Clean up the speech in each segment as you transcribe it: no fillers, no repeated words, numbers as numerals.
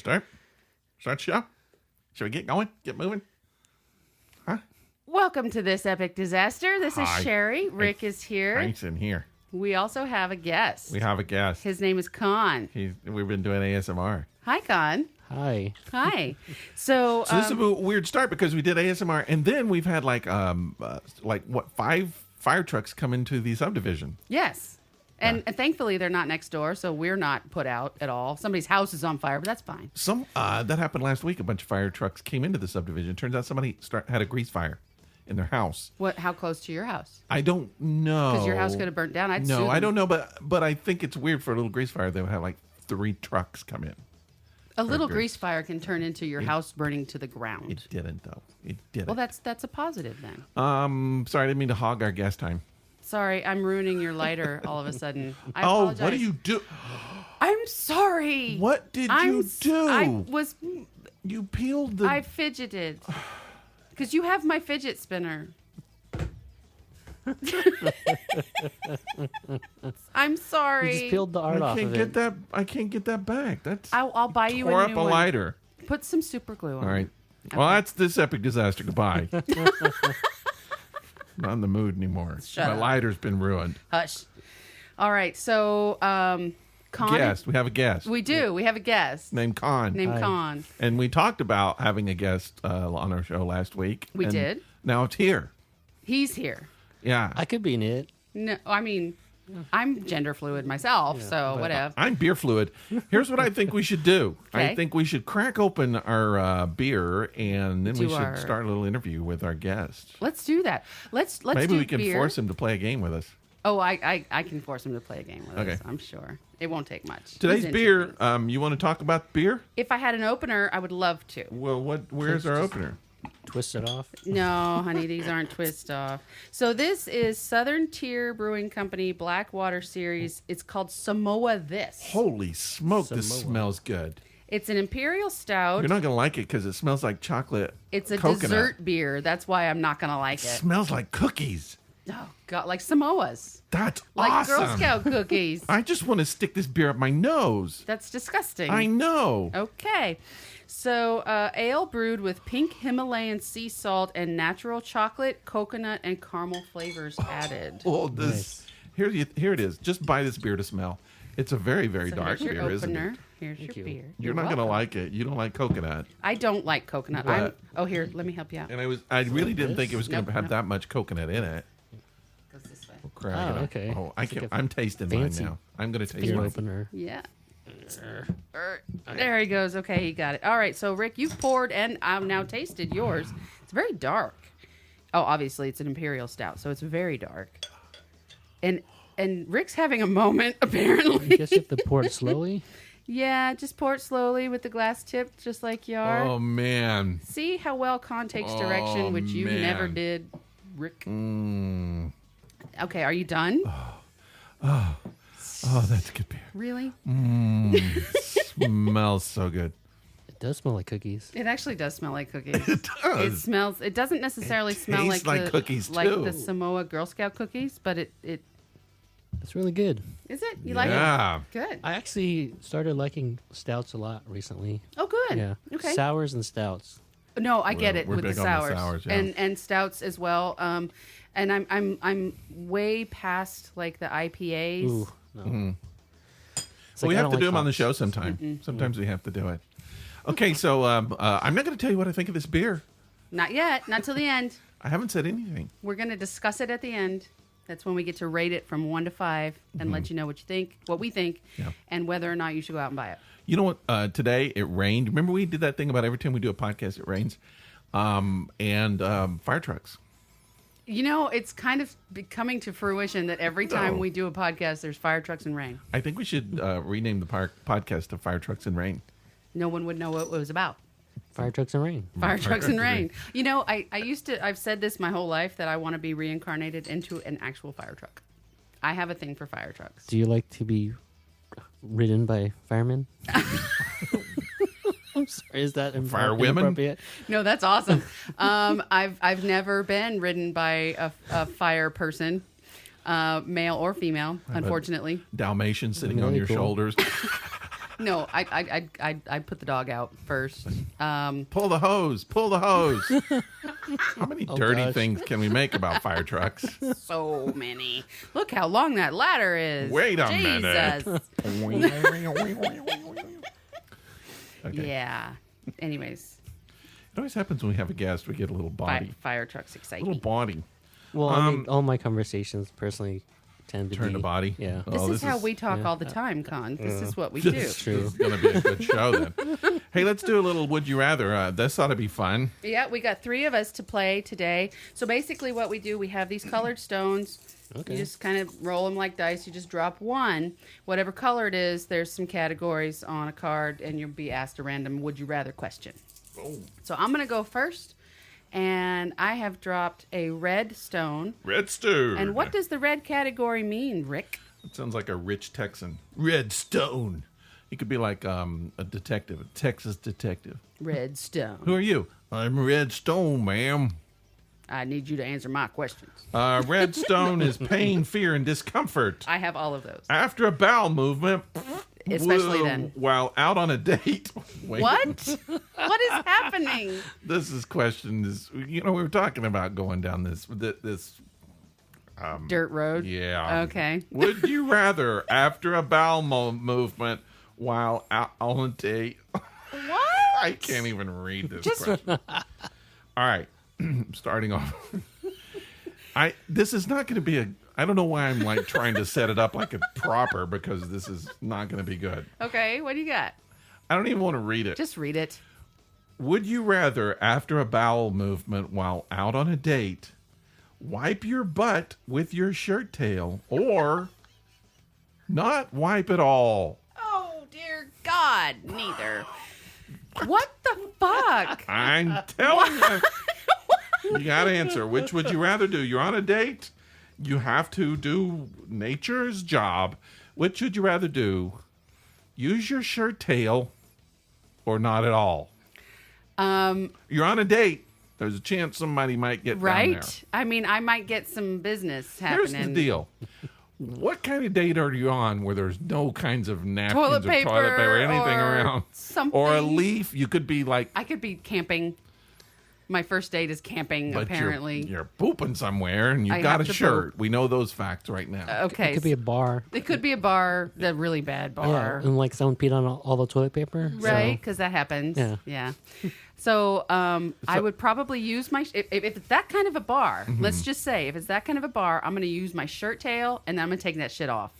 Start the show. Should we get going? Get moving? Huh? Welcome to this epic disaster. This is Hi. Sherry. Rick is here. Frank's in here. We also have a guest. We have a guest. His name is Khan. We've been doing ASMR. Hi, Khan. Hi. Hi. So So this is a weird start because we did ASMR, and then we've had like 5 fire trucks come into the subdivision. yes. And thankfully, they're not next door, so we're not put out at all. Somebody's house is on fire, but that's fine. That happened last week. A bunch of fire trucks came into the subdivision. Turns out somebody had a grease fire in their house. How close to your house? I don't know. Because your house could have burnt down. I'd sue No, them. I don't know, but I think it's weird for a little grease fire. They would have like 3 trucks come in. A little grease fire can turn into your house burning to the ground. It didn't, though. It didn't. Well, that's a positive then. Sorry, I didn't mean to hog our gas time. Sorry, I'm ruining your lighter all of a sudden. I Oh, apologize. what do you do? I'm sorry. What did you do? You peeled the... I fidgeted. Because you have my fidget spinner. I'm sorry. You just peeled the art off of it. I can't get that back. That's I'll buy you tore a up new a one. lighter. Put some super glue on. All right. Well, that's this epic disaster. Goodbye. Not in the mood anymore. Shut My up. lighter's been ruined. Hush. All right. So, Con. Guest. We have a guest. We do. We have a guest Named Con. named Hi. Con. And we talked about having a guest on our show last week. We and did. Now it's here. He's here. Yeah. I could be in it. No, I mean, I'm gender fluid myself, so but- whatever. I'm beer fluid. Here's what I think we should do. Okay. I think we should crack open our beer, and then we Do should our- start a little interview with our guest. Let's do that. Let's Maybe do we can beer. force him to play a game with us. Oh, I can force him to play a game with Okay. us. I'm sure it won't take much. Today's He's beer. interested. You want to talk about beer? If I had an opener, I would love to. Well, where's our opener? Twist it off. No, honey, these aren't twist off. So this is Southern Tier Brewing Company Blackwater Series. It's called Samoa This. Holy smoke! This Samoa. smells good. It's an imperial stout. You're not gonna like it because it smells like chocolate. It's a coconut. dessert beer. That's why I'm not gonna like It it. smells like cookies. Oh God, like Samoas, That's like awesome. Girl Scout cookies. I just want to stick this beer up my nose. That's disgusting. I know. Okay. So, ale brewed with pink Himalayan sea salt and natural chocolate, coconut, and caramel flavors added. Oh, this here it is. Just buy this beer to smell. It's a very, very So dark here's your beer, isn't opener. it? Here's Thank your you. beer. You're not gonna welcome. like it. You don't like coconut. I don't like coconut. But- Here, let me help you out. And I really didn't think it was gonna Nope, have nope. that much coconut in it. Goes this way. Crack Oh, it up. okay. Oh, I It's like can't. a I'm tasting mine fancy now. I'm gonna taste Beer mine. opener. Yeah. There he goes. Okay, he got it. All right, so Rick, you've poured and I've now tasted yours. It's very dark. Oh, obviously it's an imperial stout, so it's very dark. And Rick's having a moment I apparently. guess you have to pour it slowly. Yeah, just pour it slowly with the glass tip, just like you are. Oh man. See how well Con takes Oh, direction, which you man. never did, Rick. Mm. Okay, are you done? Oh, that's good beer. Really? Smells so good. It does smell like cookies. It actually does smell like cookies. It It does. smells. It doesn't necessarily smell tastes like like the cookies, like too. the Samoa Girl Scout cookies, but it It's really good. is it. You like Yeah. it? Good. I actually started liking stouts a lot recently. Oh, good. Yeah. Okay. Sours and stouts. No, I get We're- it we're with the big on the sours, sours, yeah. and stouts as well. And I'm way past like the IPAs. Ooh, no. Mm-hmm. It's Well, we like, I have don't to do like them on the hops. show sometime. Sometimes we have to do it. Okay, so I'm not going to tell you what I think of this beer. Not yet. Not till the end. I haven't said anything. We're going to discuss it at the end. That's when we get to rate it from 1 to 5 and let you know what you think, what we think, Yeah. and whether or not you should go out and buy it. You know what? Today it rained. Remember we did that thing about every time we do a podcast it rains, and fire trucks. You know, it's kind of coming to fruition that every time No. we do a podcast, there's fire trucks and rain. I think we should rename the podcast to Fire Trucks and Rain. No one would know what it was about. Fire trucks and rain. Fire trucks and rain. You know, I've said this my whole life that I want to be reincarnated into an actual fire truck. I have a thing for fire trucks. Do you like to be ridden by firemen? I'm sorry, is that Fire women? inappropriate? No, that's awesome. I've never been ridden by a fire person, male or female, unfortunately. Dalmatian sitting Really on your cool. shoulders. No, I put the dog out first. Pull the hose. Pull the hose. How many dirty gosh. things can we make about fire trucks? So many. Look how long that ladder is. Wait a Jesus. minute. Okay. Yeah. Anyways, It always happens when we have a guest. We get a little body. fire trucks excite Little me. body. Well, I mean, all my conversations personally tend to Turn be to body. Yeah. This Oh, is how we talk yeah. all the time, Con. This is what we This do. is True. going to be a good show then. Hey, let's do a little Would You Rather. This ought to be fun. Yeah, we got 3 of us to play today. So basically what we do, we have these colored stones. Okay. You just kind of roll them like dice. You just drop one. Whatever color it is, there's some categories on a card, and you'll be asked a random Would You Rather question. Oh. So I'm going to go first, and I have dropped a red stone. Red Stone. And what does the red category mean, Rick? It sounds like a rich Texan. Red Stone. He could be like a detective, a Texas detective. Red stone. Who are you? I'm Red Stone, ma'am. I need you to answer my questions. Red Stone is pain, fear, and discomfort. I have all of those. After a bowel movement, Especially then. while out on a date. Wait, What? What is happening? This is question is, we were talking about going down this Dirt road? yeah. Okay. Would you rather after a bowel movement while out on a date? What? I can't even read this question. All right. Starting off. This is not going to be I don't know why I'm like trying to set it up like a proper, because this is not going to be good. Okay, what do you got? I don't even want to read it. Just read it. Would you rather, after a bowel movement while out on a date, wipe your butt with your shirt tail or not wipe at all? Oh, dear God, neither. What the fuck? I'm telling you. You got to answer. Which would you rather do? You're on a date. You have to do nature's job. Which would you rather do? Use your shirt tail or not at all? You're on a date. There's a chance somebody might get down there. Right? I mean, I might get some business Here's happening. the deal. What kind of date are you on where there's no kinds of napkins Toilet or toilet paper or anything or around? something. Or a leaf. You could be like, I could be camping. My first date is camping, but apparently. you're pooping somewhere and I you've got have a to shirt. poop. We know those facts right now. Okay. It could be a bar. It could be a bar, the really bad Yeah. bar. And like someone peed on all the toilet paper. Right? Because that happens. Yeah. So I would probably use my... If it's that kind of a bar, let's just say, if it's that kind of a bar, I'm going to use my shirt tail, and then I'm going to take that shit off.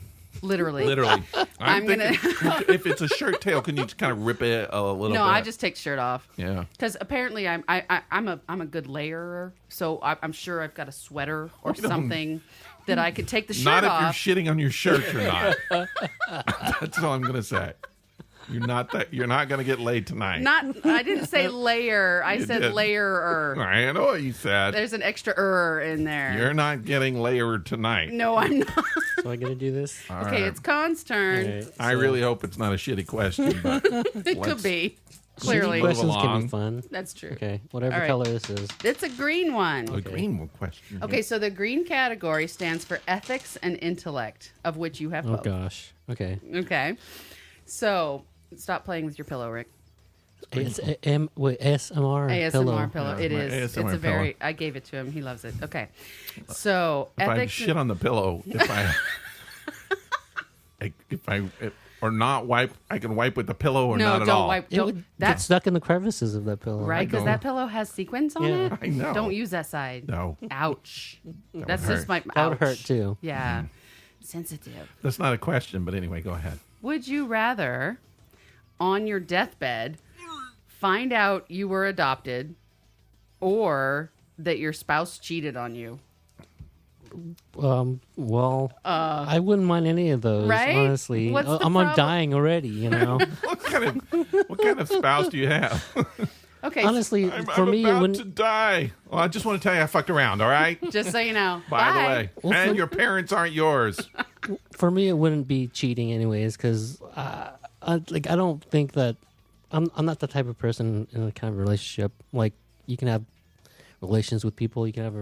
Literally. Literally. I'm gonna- if it's a shirt tail, can you just kind of rip it a little bit? No, I just take the shirt off. Yeah. Because apparently I'm a good layerer, so I'm sure I've got a sweater or something that I could take the shirt Not if off. you're shitting on your shirt or not. That's all I'm going to say. You're not going to get laid tonight. I didn't say layer. I said did. layerer. I know what you said. There's an extra in there. You're not getting layered tonight. No, I'm not. So I got to do this. All Okay, right. it's Con's turn. All right, I so really hope it's not a shitty question, but It could be. Clearly. Move questions can along. be fun. That's true. Okay, whatever All right. color this is. It's a green one. a green question. Okay, so the green category stands for ethics and intellect, of which you have Oh both. gosh. Okay. Okay. So stop playing with your pillow, Rick. It's SMR ASMR pillow. Yeah, It my is. It's ASMR a very. I gave it to him. He loves it. Okay. So If I ethics. shit on the pillow, or not wipe, I can wipe with the pillow or no, not at don't all. wipe. It Don't, would get that's stuck in the crevices of that pillow. right because don't- that pillow has sequins on Yeah. it. I know. Don't use that side. No, Ouch. That's would just my. That would ouch. hurt too. Yeah. Sensitive. that's not a question. But anyway, go ahead. Would you rather, on your deathbed, find out you were adopted, or that your spouse cheated on you? Well, I wouldn't mind any of those. Right? Honestly, What's the I'm problem? dying already. You know. What kind of spouse do you have? Okay. Honestly, I'm for me, it about wouldn't. to die. Well, I just want to tell you, I fucked around. All right. Just so you know. By the Bye. way, Well, and for- your parents aren't yours. For me, it wouldn't be cheating anyways, because I don't think that I'm not the type of person in a kind of relationship. Like, you can have relations with people, you can have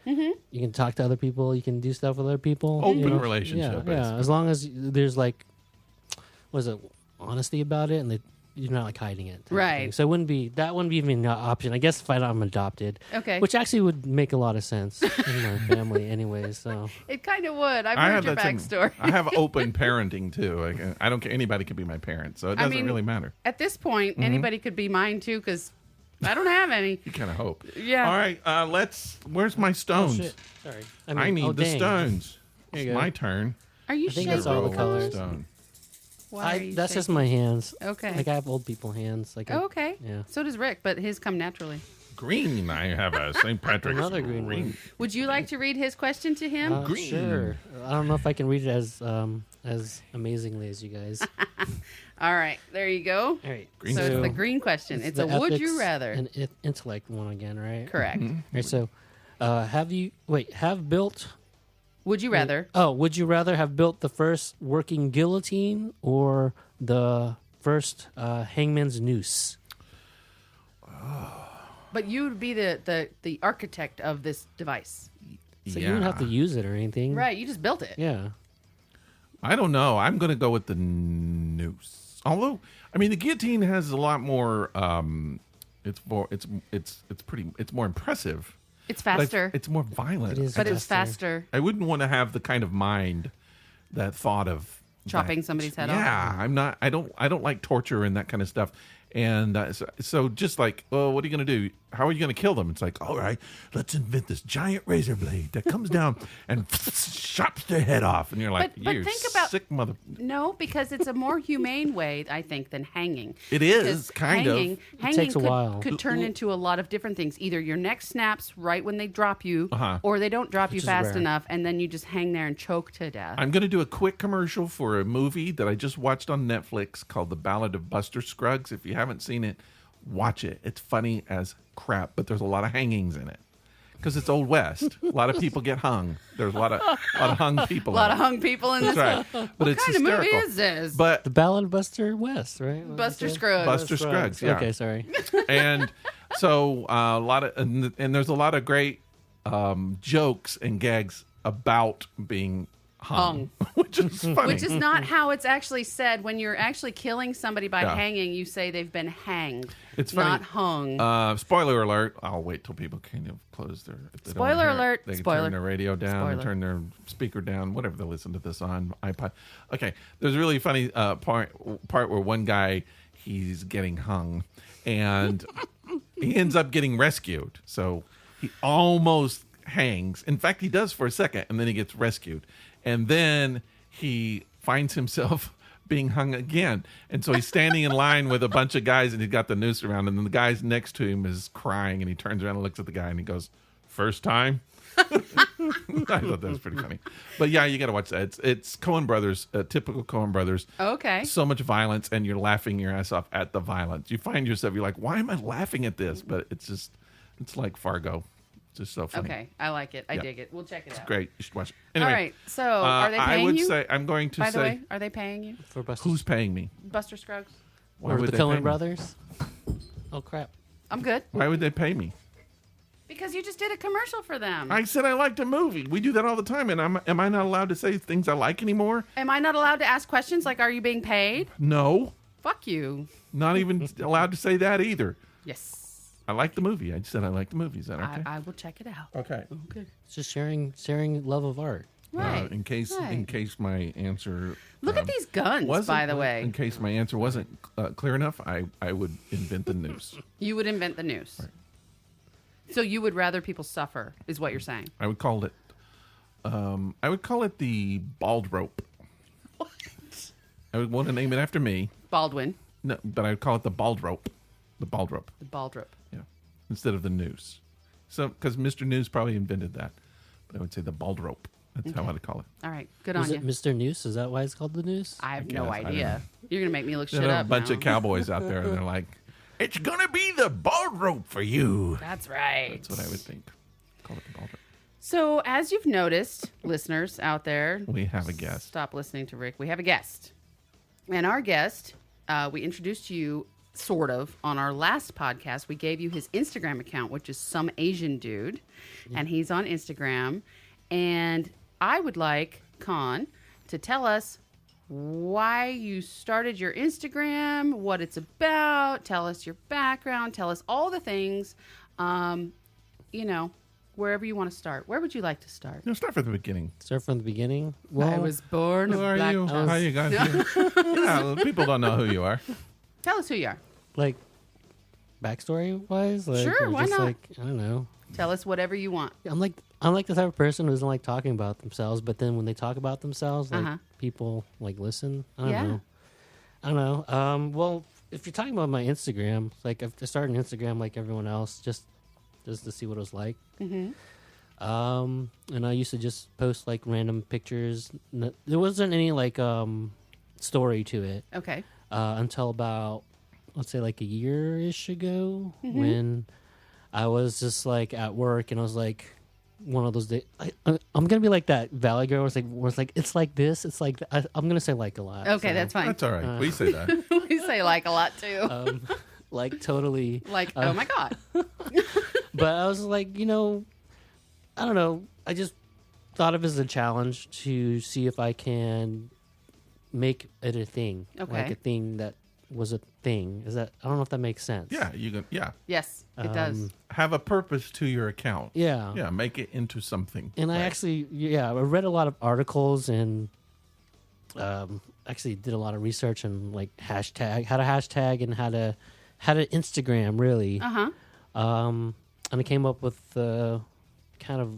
you can talk to other people, you can do stuff with other people. Open you know? relationship, Yeah, basically. as long as there's like, what is it? honesty about it, and you're not like hiding it. type of Right. thing. So that wouldn't be even an option. I guess if I'm adopted. Okay. Which actually would make a lot of sense in my family, anyways. So It kind of would. I've I heard have your that same- backstory. I have open parenting too. Like, I don't care. Anybody can be my parent, so it doesn't mean, really matter. At this point, anybody could be mine too, because I don't have any. You kind of hope. Yeah. All right. Where's my oh stones? shit, sorry. I need the dang. stones. There you It's go. my turn. Are you I think shaking? that's all the Roll colors. stone. Why are you That's just shaking? my hands. Okay. Like I have old people hands. Like Oh, okay. Yeah. So does Rick, but his come naturally. Green. I have a St. Patrick's. Another green one. Would you like to read his question to him? Green. Sure. I don't know if I can read it as amazingly as you guys. All right, there you go. All right. Green So stone. it's the green question. It's a the would you ethics rather. and intellect one again, right? Correct. Mm-hmm. All right. So, have built. Would you rather? Oh, would you rather have built the first working guillotine or the first hangman's noose? But you would be the architect of this device. So you wouldn't have to use it or anything, Right, you just built it. Yeah. I don't know. I'm going to go with the noose. Although, I mean, the guillotine has a lot more. It's more impressive. It's But faster, it's more violent. It is but it's faster. faster. I wouldn't want to have the kind of mind that thought of Chopping that. somebody's head off. Yeah, I'm not. I don't like torture and that kind of stuff. And so just like, well, what are you going to do? How are you going to kill them? It's like, all right, let's invent this giant razor blade that comes down and chops their head off. And you're like, But you think about- sick mother. No, because it's a more humane way, I think, than hanging. It is, Because kind of. hanging takes a could, while. could turn into a lot of different things. Either your neck snaps right when they drop you, Uh-huh. or they don't drop you Which is fast rare. enough, and then you just hang there and choke to death. I'm going to do a quick commercial for a movie that I just watched on Netflix called The Ballad of Buster Scruggs. If you haven't seen it, watch it. It's funny as crap, but there's a lot of hangings in it because it's Old West. A lot of people get hung. There's a lot of hung people. a lot in of it. hung people in this. That's right. But it's What kind of movie hysterical. is this? But The Ballad of Buster West, right? What Buster was it? Scruggs. Buster Scruggs, yeah. Okay, sorry. and so a lot of and there's a lot of great jokes and gags about being hung. which is funny. Which is not how it's actually said. When you're actually killing somebody by Yeah. hanging, you say they've been hanged, It's funny. not hung. Spoiler alert. I'll wait till people kind of close their. If they don't Spoiler wanna hear it, alert. They can Spoiler. turn their radio down, Spoiler. turn their speaker down, whatever they listen to this on iPod. Okay, there's a really funny part where one guy he's getting hung, and he ends up getting rescued. So he almost hangs. In fact, he does for a second, and then he gets rescued, and then he finds himself being hung again. And so he's standing in line with a bunch of guys, and he's got the noose around him, and the guy next to him is crying, and he turns around and looks at the guy, and he goes, "First time?" I thought that was pretty funny. But yeah, you got to watch that. It's Coen Brothers, typical Coen Brothers. Okay. So much violence, and you're laughing your ass off at the violence. You find yourself, you're like, why am I laughing at this? But it's like Fargo. It's just so funny. Okay, I like it. I Yeah. dig it. We'll check it out. Great. You should watch it. Anyway, All right. So, are they I paying would you? say, I'm going to By the say, way, are they paying you, For Buster who's paying me? Buster Scruggs? Why or would the they pay Coen me? Brothers? Oh crap! I'm good Why would they pay me? because you just did a commercial for them. I said I liked a movie. We do that all the time, and am I not allowed to say things I like anymore? Am I not allowed to ask questions like, "Are you being paid?" No, Fuck you. not even allowed to say that either. Yes. I like the movie. I just said I like the movie. Is that okay? I will check it out. Okay. Okay. It's just sharing love of art. Right. In case my answer Look at these guns, wasn't, by the way. in case my answer wasn't clear enough, I would invent the noose. You would invent the noose. So you would rather people suffer, is what you're saying. I would call it the bald rope. What? I would want to name it after me. Baldwin, No, but I would call it the bald rope. The bald rope. the bald rope. Yeah. Instead of the noose. So, because Mr. Noose probably invented that. But I would say the bald rope. That's how I'd call it. All right. Good Was on it you. Mr. Noose? Is that why it's called the Noose? I have I no guess, I don't idea. know. You're going to make me look shit There's up a bunch now. of cowboys out there, and they're like, it's going to be the bald rope for you. That's right. That's what I would think. Call it the bald rope. So, as you've noticed, listeners out there, We have a guest. stop listening to Rick. We have a guest. And our guest, we introduced to you sort of on our last podcast. We gave you his Instagram account, which is SomeAsianDude. And he's on Instagram. And I would like Khan to tell us why you started your Instagram, what it's about. Tell us your background. Tell us all the things. Wherever you want to start. Where would you like to start? Start from the beginning. Start from the beginning. I was born Who of are black you? tongue. How you got here? Yeah, people don't know who you are. Tell us who you are. like backstory wise. Like, Sure, or why just not? Like, I don't know. Tell us whatever you want. I'm like the type of person who doesn't like talking about themselves, but then when they talk about themselves, like people like listen. I don't know. Well, if you're talking about my Instagram, like I started an Instagram like everyone else, just to see what it was like. Mm-hmm. And I used to just post like random pictures. There wasn't any like story to it Okay. until about, let's say, like a year-ish ago, Mm-hmm. when I was just like at work and I was like, one of those days, I'm gonna be like that Valley Girl where it's like it's like this, it's like I'm gonna say like a lot. Okay, so, that's fine. That's all right. We say that. We say like a lot too. like totally. Like, oh my God. But I was like, I don't know. I just thought of it as a challenge to see if I can make it a thing, Okay. like a thing that was a thing. I don't know if that makes sense. Yeah, you can. Yeah, Yes, it does. have a purpose to your account. Yeah. Yeah, make it into something. And I Right. actually, I read a lot of articles and actually did a lot of research on like how to hashtag and how to Instagram really. Uh-huh. And I came up with kind of,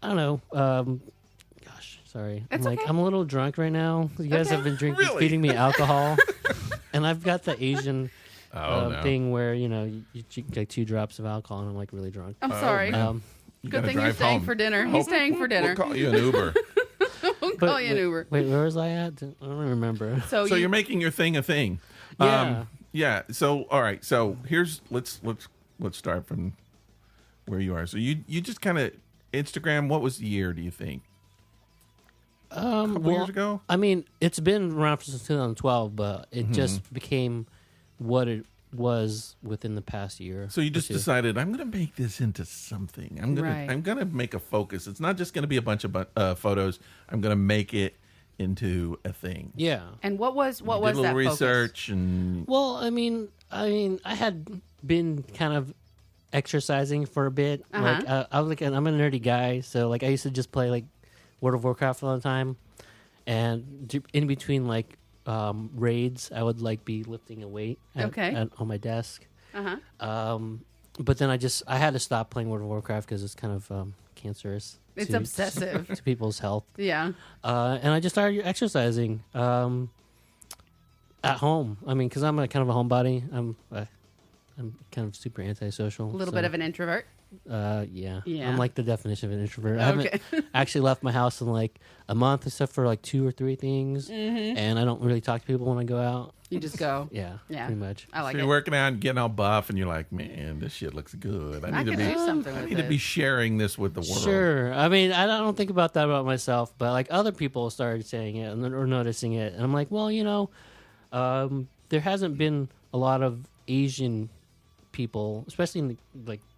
I don't know. Gosh, sorry. It's I'm okay. I'm a little drunk right now. You guys Okay. have been Really? feeding me alcohol, and I've got the Asian No. thing where you like 2 drops of alcohol, and I'm like really drunk. I'm sorry. man. You Good gotta thing you're drive staying home. for dinner. Hope- He's staying for dinner. We'll call you an Uber. We'll But call you an wait- Uber. Wait, where was I at? I don't remember. So You're making your thing a thing. Yeah. Yeah. So all right. So here's let's start from where you are. So you just kind of Instagram. What was the year? Do you think? A couple years ago. I mean, it's been around since 2012, but it just became what it was within the past year. So you or just two. decided I'm going to make this into something. I'm Right. gonna make a focus. It's not just going to be a bunch of photos. I'm going to make it into a thing. Yeah. And what was Did a little that focus? research and Well, I mean, I had been kind of exercising for a bit. Like I'm a nerdy guy, so like I used to just play like World of Warcraft all the time, and in between like raids, I would like be lifting a weight on my desk. Uh-huh. But then I had to stop playing World of Warcraft because it's kind of cancerous. It's to- obsessive. to people's health. Yeah. And I just started exercising at home. I mean, because I'm kind of a homebody. I'm kind of super antisocial. A little so, bit of an introvert. Yeah. Yeah. I'm like the definition of an introvert. I Okay. haven't actually left my house in like a month, except for like 2 or 3 things. Mm-hmm. And I don't really talk to people when I go out. You just go. Yeah. Yeah. Pretty much. I like so it. you're working out and getting all buff, and you're like, man, this shit looks good. I need could to do be. something I with need to it. be sharing this with the world. Sure. I mean, I don't think about that about myself, but like other people started saying it or noticing it, and I'm like, well, there hasn't been a lot of Asian people, especially in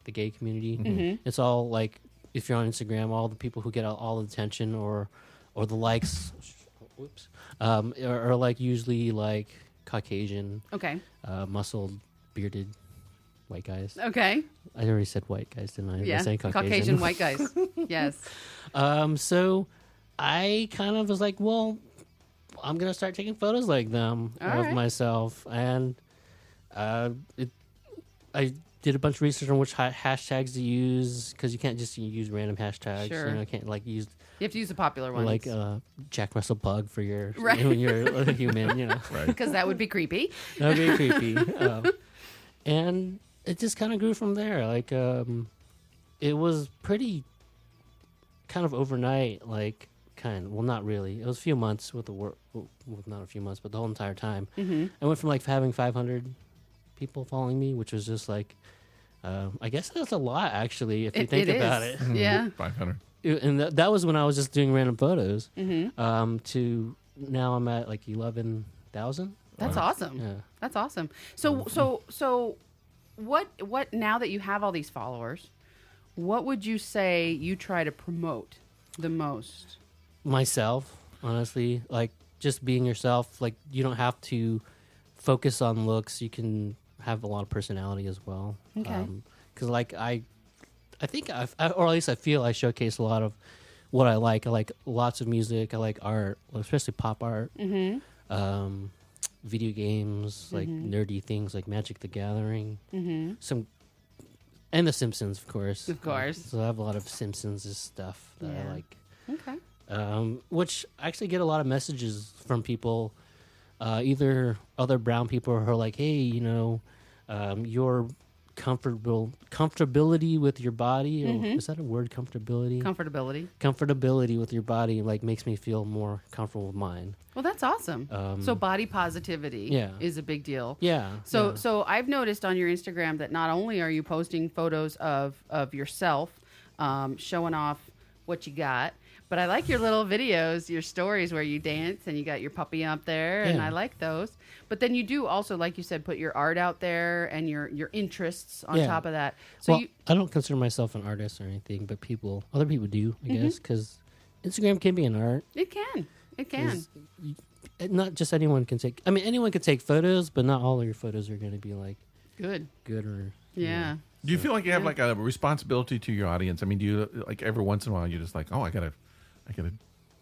the gay community. Mm-hmm. It's all like if you're on Instagram, all the people who get all the attention or the likes, whoops, are like usually like Caucasian, Okay. muscled, bearded white guys. Okay. I already said white guys, didn't I? Yeah. I saying Caucasian white guys. Yes. So I kind of was like, well, I'm gonna start taking photos like them All of right. myself, and I did a bunch of research on which hashtags to use because you can't just use random hashtags. Sure. You can't like use You have to use the popular ones. like Jack Russell Pug for your Right. when you're a human. Right. because that would be creepy. That'd be creepy. And it just kind of grew from there. Like it was pretty kind of overnight. Well, not really. It was a few months with the work. Well, not a few months, but the whole entire time. Mm-hmm. I went from like having 500 people following me, which was just like, I guess that's a lot actually if you think about it. Yeah. 500. And that was when I was just doing random photos. Mm-hmm. To now I'm at like 11,000. That's awesome. Yeah. That's awesome. So what now that you have all these followers, what would you say you try to promote the most? Myself. honestly. Like just being yourself. Like you don't have to focus on looks. You can have a lot of personality as well. Okay. Because like I think or at least I feel I showcase a lot of what I like. I like lots of music. I like art, especially pop art. Mm-hmm. Video games, like nerdy things like Magic the Gathering. Mm-hmm. And The Simpsons, of course. Of course. So I have a lot of Simpsons stuff that I like. Okay. Which I actually get a lot of messages from people, either other brown people who are like, hey, you know, your comfortability with your body, or is that a word, comfortability? Comfortability with your body like makes me feel more comfortable with mine. Well, that's awesome. So body positivity is a big deal. Yeah. So I've noticed on your Instagram that not only are you posting photos of yourself, showing off what you got, but I like your little videos, your stories where you dance and you got your puppy up there, and I like those. But then you do also, like you said, put your art out there and your interests on top of that. So well, I don't consider myself an artist or anything, but other people do, I guess, because Instagram can be an art. It can. Not just anyone can take. I mean, anyone can take photos, but not all of your photos are going to be like good or yeah. Do you feel like you have like a responsibility to your audience? I mean, do you like every once in a while you're just like, oh, I gotta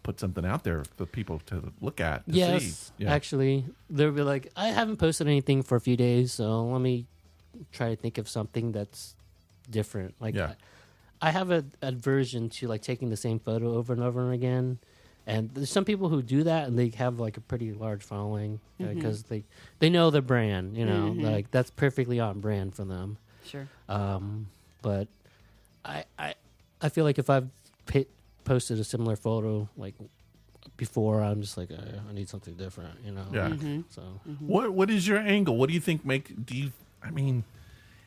put something out there for people to look at, to see. Yeah. Actually, they'll be like, I haven't posted anything for a few days, so let me try to think of something that's different. Like, I have a aversion to like taking the same photo over and over again. And there's some people who do that, and they have like a pretty large following because they know their brand, you know, like that's perfectly on brand for them. Sure. But I feel like if I've posted a similar photo like before, I'm just like I need something different, you know. Yeah. So what is your angle? What do you think I mean,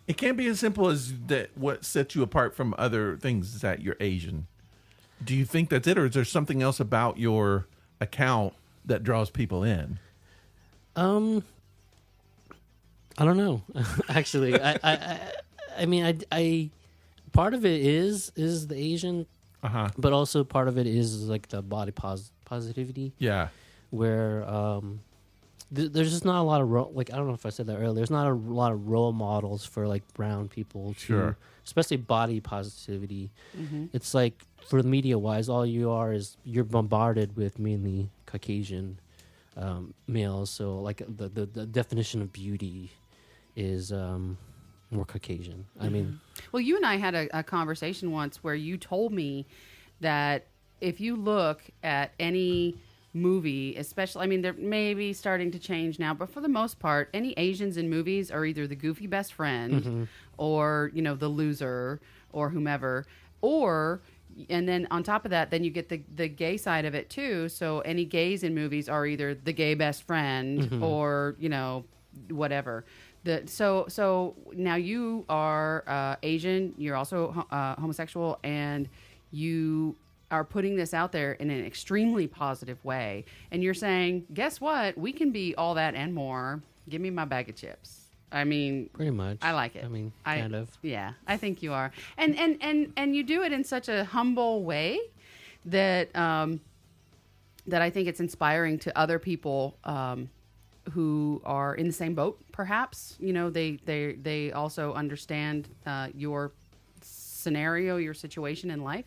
it can't be as simple as that. What sets you apart from other things is that you're Asian. Do you think that's it, or is there something else about your account that draws people in? I don't know. Actually, I mean, I part of it is the Asian, but also part of it is like the body positivity. Yeah, where there's just not a lot of I don't know if I said that earlier. There's not a lot of role models for like brown people to, especially body positivity. It's like for the media wise, all you are is you're bombarded with mainly Caucasian males. So like the definition of beauty is more Caucasian. I mean, well, you and I had a conversation once where you told me that if you look at any movie, especially, I mean, they're maybe starting to change now, but for the most part, any Asians in movies are either the goofy best friend or, you know, the loser or whomever, and then on top of that, then you get the gay side of it too. So any gays in movies are either the gay best friend or, you know, whatever. So now you are Asian, you're also homosexual, and you are putting this out there in an extremely positive way. And you're saying, guess what? We can be all that and more. Give me my bag of chips. I mean, pretty much. I like it. I mean, kind of. Yeah, I think you are. And you do it in such a humble way that that I think it's inspiring to other people who are in the same boat, perhaps. You know, they also understand your scenario, your situation in life,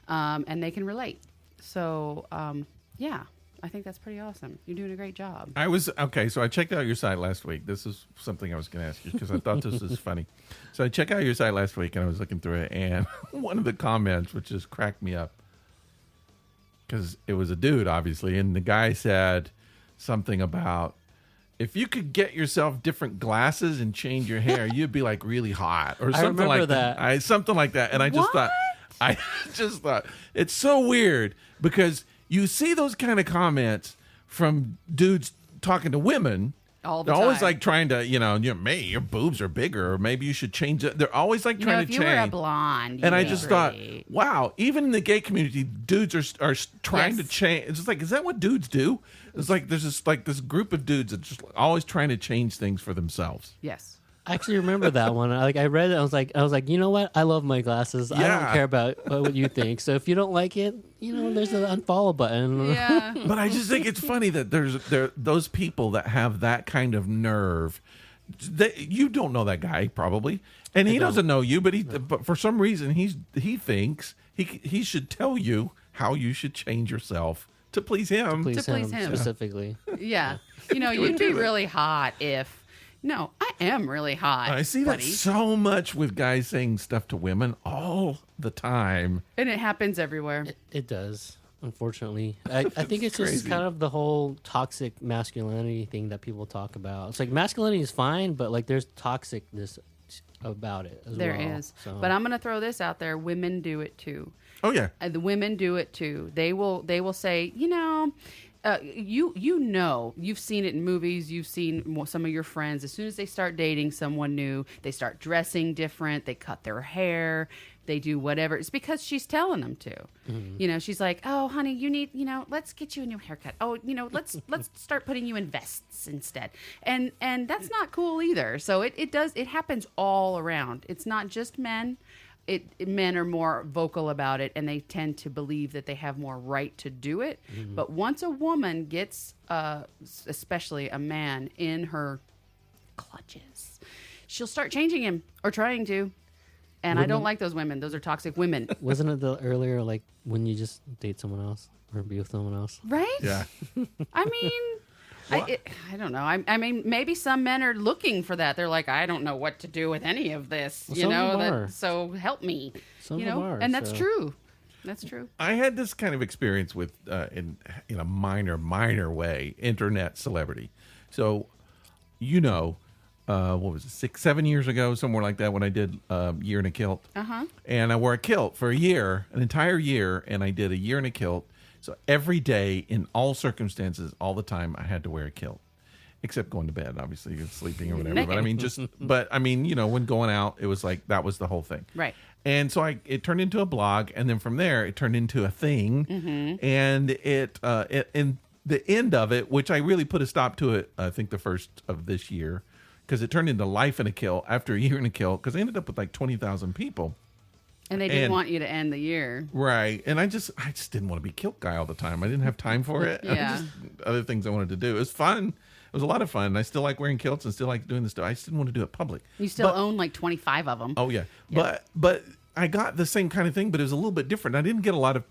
and they can relate. So, yeah, I think that's pretty awesome. You're doing a great job. So I checked out your site last week. This is something I was going to ask you because I thought this was funny. So I checked out your site last week, and I was looking through it, and one of the comments, which just cracked me up, because it was a dude, obviously, and the guy said something about, if you could get yourself different glasses and change your hair, you'd be like really hot, or something like that. Something like that. And I just thought it's so weird because you see those kind of comments from dudes talking to women. All the They're time. always like trying to, your boobs are bigger, or maybe you should change it. They're always like trying to change. If you were a blonde, and I just thought, wow, even in the gay community, dudes are trying to change. It's just like, is that what dudes do? It's like there's this group of dudes that just always trying to change things for themselves. Yes. I actually remember that one. I read it. I was like, you know what? I love my glasses. I Yeah. don't care about what you think. So if you don't like it, there's an unfollow button. Yeah. But I just think it's funny that there those people that have that kind of nerve. You don't know that guy probably, and he doesn't know you. But for some reason he thinks he should tell you how you should change yourself to please him. To please him him. specifically. Yeah. You'd be really hot if. No, I am really hot. I see buddy. that so much with guys saying stuff to women all the time. And it happens everywhere. It does, unfortunately. I think it's just crazy. kind of the whole toxic masculinity thing that people talk about. It's like masculinity is fine, but like there's toxicness about it as There well. is. So. But I'm going to throw this out there. Women do it too. Oh yeah. The women do it too. They will say, you've seen it in movies. You've seen some of your friends. As soon as they start dating someone new, they start dressing different. They cut their hair. They do whatever. It's because she's telling them to. Mm-hmm. She's like, "Oh, honey, you need, let's get you a new haircut. Oh, let's start putting you in vests instead." And that's not cool either. So it happens all around. It's not just men. Men are more vocal about it, and they tend to believe that they have more right to do it. Mm-hmm. But once a woman gets, especially a man, in her clutches, she'll start changing him or trying to. And I don't like those women. Those are toxic women. Wasn't it the earlier, like when you just date someone else or be with someone else? Right? Yeah. I mean, I don't know. I mean, maybe some men are looking for that. They're like, I don't know what to do with any of this. Well, some of them are. So help me. Some of them are, and that's so. true. That's true. I had this kind of experience with, in a minor way, internet celebrity. So, what was it, 6-7 years ago, somewhere like that, when I did Year in a Kilt. And I wore a kilt for an entire year, and I did a year in a kilt. So every day, in all circumstances, all the time, I had to wear a kilt. Except going to bed, obviously, sleeping or whatever. But I mean, when going out, it was like, that was the whole thing. Right. And so it turned into a blog, and then from there, it turned into a thing. And in the end of it, which I really put a stop to it, I think the first of this year, because it turned into Life in a Kilt after a year in a kilt, because I ended up with like 20,000 people. And they didn't want you to end the year. Right. And I just didn't want to be kilt guy all the time. I didn't have time for it. Yeah. Other things I wanted to do. It was fun. It was a lot of fun. I still like wearing kilts and still like doing this stuff. I just didn't want to do it public. You still own like 25 of them. Oh, yeah. But I got the same kind of thing, but it was a little bit different. I didn't get a lot of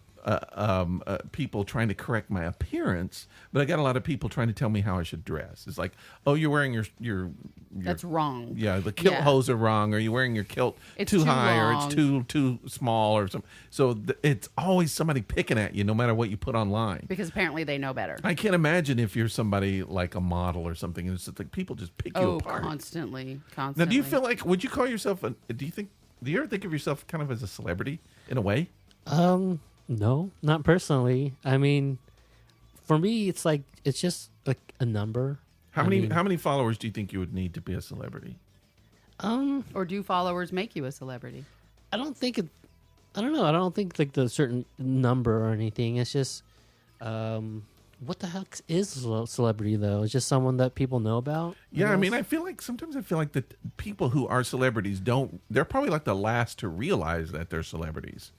people trying to correct my appearance, but I got a lot of people trying to tell me how I should dress. It's like, oh, you're wearing your That's wrong. Yeah, the kilt hose are wrong. Or you're wearing your kilt too high, long. or it's too small, or something. So it's always somebody picking at you, no matter what you put online. Because apparently they know better. I can't imagine if you're somebody like a model or something, and it's just like people just pick you apart. Constantly. Now, do you feel like? Would you call yourself? Do you ever think of yourself kind of as a celebrity in a way? No, not personally. I mean, for me, it's just like a number. How many followers do you think you would need to be a celebrity? Or do followers make you a celebrity? I don't think it. I don't know. I don't think like the certain number or anything. It's just, what the heck is a celebrity though? It's just someone that people know about. Yeah, I mean, I feel like the people who are celebrities they're probably like the last to realize that they're celebrities.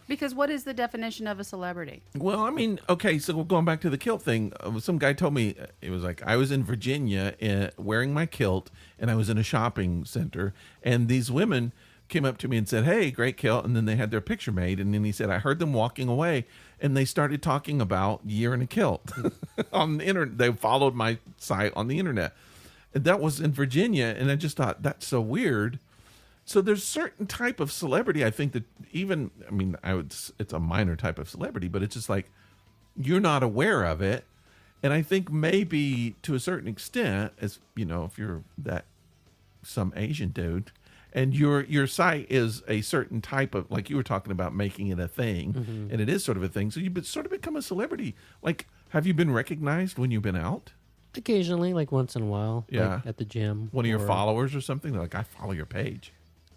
Because what is the definition of a celebrity? Well, I mean, okay, so going back to the kilt thing, some guy told me, it was like, I was in Virginia wearing my kilt, and I was in a shopping center, and these women came up to me and said, hey, great kilt, and then they had their picture made, and then he said, I heard them walking away, and they started talking about Year in a Kilt on the internet. They followed my site on the internet. And that was in Virginia, and I just thought, that's so weird. So there's certain type of celebrity, I think, that even, I mean, it's a minor type of celebrity, but it's just like, you're not aware of it. And I think maybe to a certain extent, as if you're that some Asian dude, and your site is a certain type of, like you were talking about, making it a thing, and it is sort of a thing. So you sort of become a celebrity. Like, have you been recognized when you've been out? Occasionally, like once in a while. Yeah. Like at the gym. One of your followers or something? They're like, I follow your page.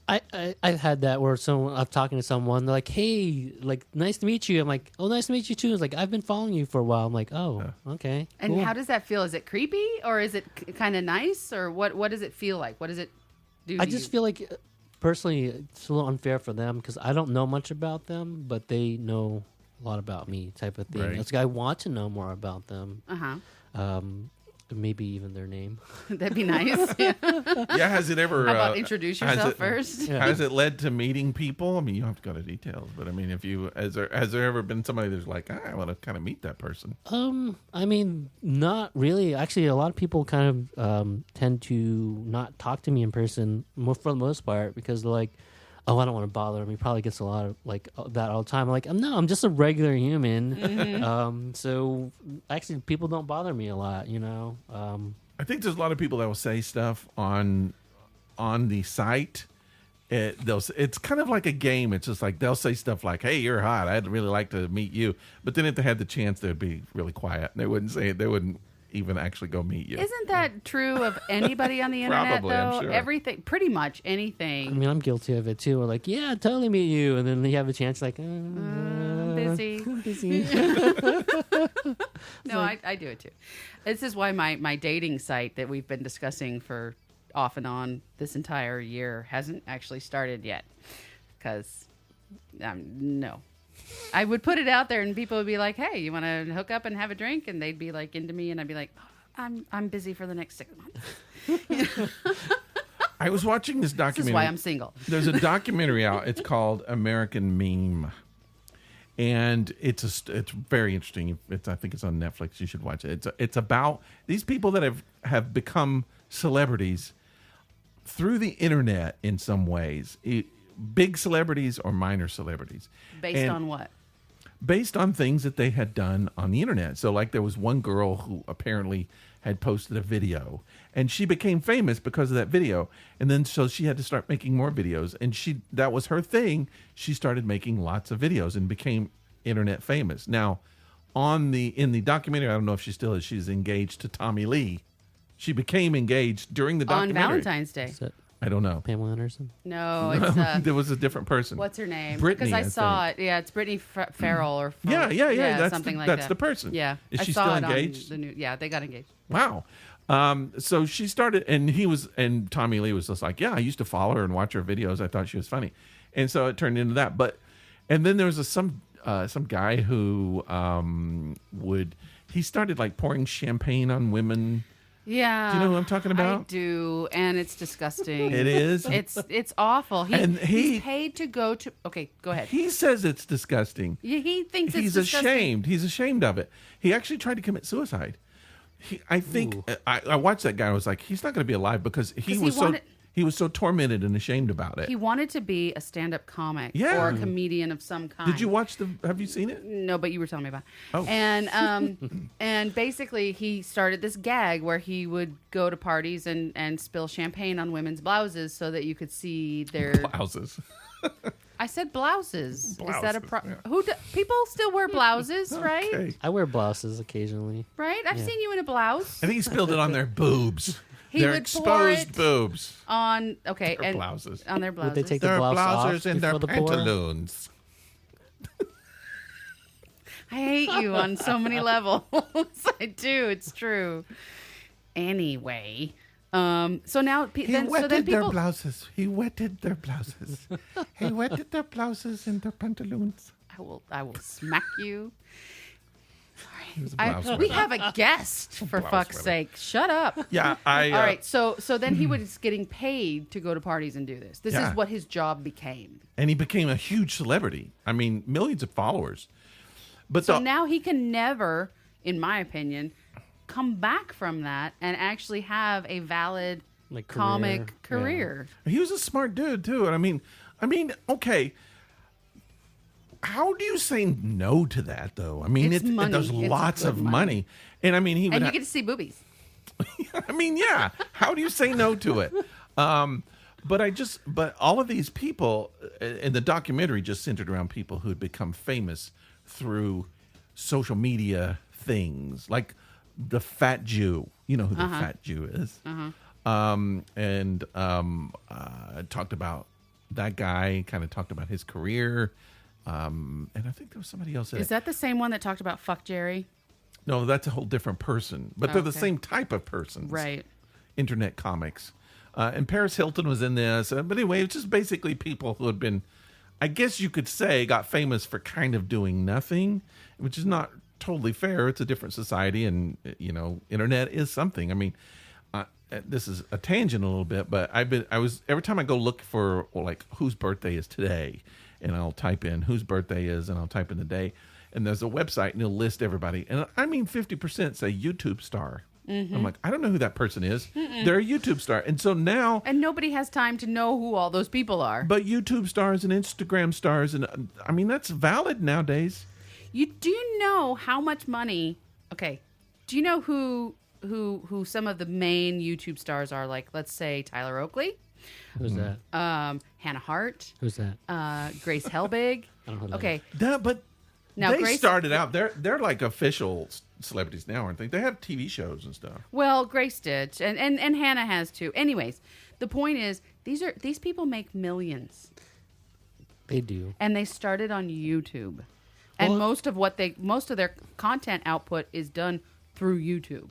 I've had that where I'm talking to someone, they're like, hey, like, nice to meet you. I'm like, oh, nice to meet you too. It's like, I've been following you for a while. I'm like, oh, okay. And cool. how does that feel? Is it creepy or is it kind of nice, or what does it feel like? What is it? do I to just you? feel like, personally, it's a little unfair for them because I don't know much about them, but they know a lot about me, type of thing. Right. It's like I want to know more about them. Uh-huh. Maybe even their name. That'd be nice. Yeah. Yeah, has it ever? How about introduce has yourself it- first? Yeah. Has it led to meeting people? I mean, you don't have to go to details, but I mean, if you has there ever been somebody that's like, I want to kind of meet that person? I mean, not really. Actually, a lot of people kind of tend to not talk to me in person for the most part because they're like, oh, I don't want to bother him. He probably gets a lot of like that all the time. I'm like, no, I'm just a regular human. Mm-hmm. So actually, people don't bother me a lot, you know. I think there's a lot of people that will say stuff on the site. It's kind of like a game. It's just like they'll say stuff like, "Hey, you're hot. I'd really like to meet you," but then if they had the chance, they'd be really quiet. They wouldn't say it. They wouldn't even actually go meet you. Isn't that true of anybody on the internet, Probably, I'm though? sure. Everything, pretty much I anything. mean, I'm guilty of it too. We're like, yeah, totally meet you, and then you have a chance, like, Busy. busy. No, I do it too. This is why my dating site that we've been discussing for off and on this entire year hasn't actually started yet. Because, no. I would put it out there and people would be like, hey, you want to hook up and have a drink? And they'd be like into me and I'd be like, oh, I'm busy for the next 6 months. I was watching this This documentary. is why I'm single. There's a documentary out. It's called American Meme, and it's very interesting. I think it's on Netflix. You should watch it. It's about these people that have become celebrities through the internet in some ways. Big celebrities or minor celebrities. Based And- on what? based on things that they had done on the internet. So like there was one girl who apparently had posted a video and she became famous because of that video. And then so she had to start making more videos and that was her thing. She started making lots of videos and became internet famous. Now, in the documentary, I don't know if she still is, she's engaged to Tommy Lee. She became engaged during the On documentary. Valentine's Day. Is that I don't know. Pamela Anderson? No, it's There was a different person. what's her name? Brittany, Because I saw think. it. Yeah, it's Brittany Farrell or Yeah. That's something like that's that. the person. Yeah, Is I she saw still it engaged? on the new. Yeah, they got engaged. Wow. So she started, and Tommy Lee was just like, yeah, I used to follow her and watch her videos. I thought she was funny, and so it turned into that. And then there was some guy who he started like pouring champagne on women. Yeah. Do you know who I'm talking about? I do, and it's disgusting. It is. It's awful. And he's paid to go to. Okay, go ahead. He says it's disgusting. He thinks it's He's disgusting. ashamed. He's ashamed of it. He actually tried to commit suicide. I think I watched that guy. I was like, he's not going to be alive because he was so tormented and ashamed about it. He wanted to be a stand-up comic Yeah. or a comedian of some kind. Did you watch have you seen it? No, but you were telling me about it. Oh. And and basically he started this gag where he would go to parties and spill champagne on women's blouses so that you could see their Blouses. I said blouses. Is that a Blouses, yeah. people still wear blouses, right? Okay. I wear blouses occasionally. Right? I've seen you in a blouse. I think he spilled it on their boobs. He Their would pour exposed it boobs. On Their and blouses. on their Would blouses. they take the Their blouse blouses off and their before the pour? pantaloons. I hate you on so many levels. I do. It's true. Anyway, so now He then wetted their their people. blouses. He wetted their blouses. He wetted their blouses and their pantaloons. I will smack you. He was a blouse We wetter. have a guest, for Blouse fuck's wetter. sake. Shut up. Yeah, All right, so then he was getting paid to go to parties and do this. This Yeah. is what his job became. and he became a huge celebrity. I mean, millions of followers. But So now he can never, in my opinion, come back from that and actually have a valid Like comic career, career. he was a smart dude too. And I mean, okay. How do you say no to that though? I mean, It's money. there's It's lots good of money. money. And I mean, he would And you ha- get to see boobies. I mean, yeah. How do you say no to it? But all of these people in the documentary just centered around people who had become famous through social media things, like the Fat Jew. You know who the Fat Jew is. Talked about that guy. Kind of talked about his career. And I think there was somebody else. Is that the same one that talked about fuck Jerry? No, that's a whole different person. But they're the Okay. same type of persons. Right. Internet comics. And Paris Hilton was in this. But anyway, it's just basically people who had been, I guess you could say, got famous for kind of doing nothing, which is not totally fair. It's a different society, and internet is something. I mean, this is a tangent a little bit, but every time I go look for whose birthday is today, and I'll type in whose birthday is, and I'll type in the day, and there's a website and it'll list everybody, and I mean 50% say YouTube star. I'm like, I don't know who that person is. They're a YouTube star, and so now, and nobody has time to know who all those people are. but YouTube stars and Instagram stars, and I mean that's valid nowadays. Do you know how much money? Okay, do you know who some of the main YouTube stars are? Like, let's say Tyler Oakley, Who's that? Hannah Hart, Who's that? Grace Helbig. I don't know who that Okay, But now they Grace started out. They're like official celebrities now, aren't they? They have TV shows and stuff. Well, Grace did, and Hannah has too. Anyways, the point is these people make millions, They do. and they started on YouTube, and Well- most of their content output is done through YouTube.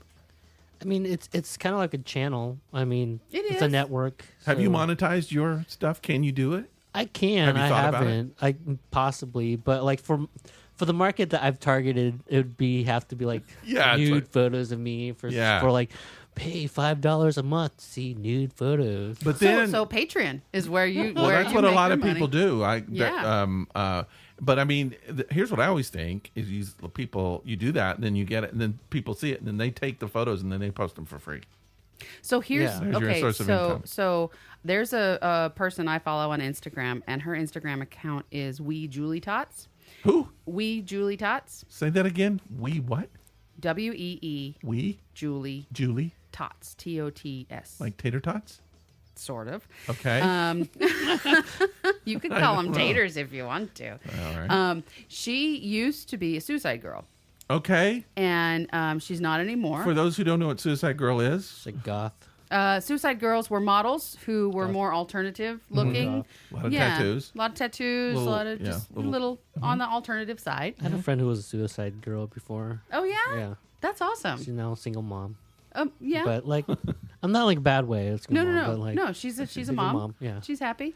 I mean, it's kind of like a channel. I mean, It it's a is. network. Have you so- monetized your stuff? Can you do it? I can. Have you I thought about it? haven't. I possibly, but like for the market that I've targeted, it would have to be like Yeah, it's nude like- photos of me for Yeah. like pay $5 a month to see nude photos. But then, So Patreon is where you well, where that's you what a make lot your of people money. do. Yeah. But I mean, here's what I always think: is you do that, and then you get it, and then people see it, and then they take the photos, and then they post them for free. So here's Yeah. There's your okay. source of So income. so there's a person I follow on Instagram, and her Instagram account is We Julie Tots. Who? We Julie Tots. Say that again. We what? WEE We Julie Julie Tots. TOTS. like tater tots. Sort of. Okay. You could call them taters if you want to. All right. She used to be a suicide girl, Okay. and she's not anymore. For those who don't know what Suicide Girl is, It's like goth. Suicide girls were models who were more alternative looking. a lot of tattoos. A lot of tattoos, Little- a lot of yeah, just little- little on the alternative side. I had a friend who was a suicide girl before. Oh, yeah? Yeah, That's awesome. she's now a single mom. Yeah. But like, I'm not like a bad way. It's no, But like, no, she's a single mom. Yeah. She's happy.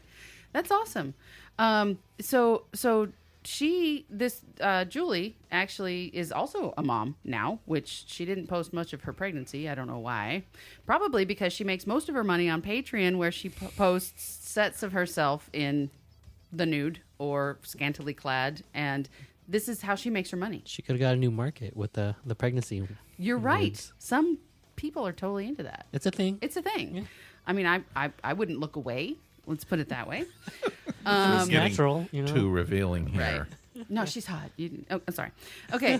That's awesome. So Julie actually is also a mom now, which she didn't post much of her pregnancy. I don't know why. Probably because she makes most of her money on Patreon, where she posts sets of herself in the nude or scantily clad, and this is how she makes her money. She could have got a new market with the pregnancy. You're right. nudes. Some people are totally into that. It's a thing. It's a thing. Yeah. I mean, I wouldn't look away. Let's put it that way. It's getting natural, you know. too revealing here. Right. No, she's hot. I'm sorry. Okay.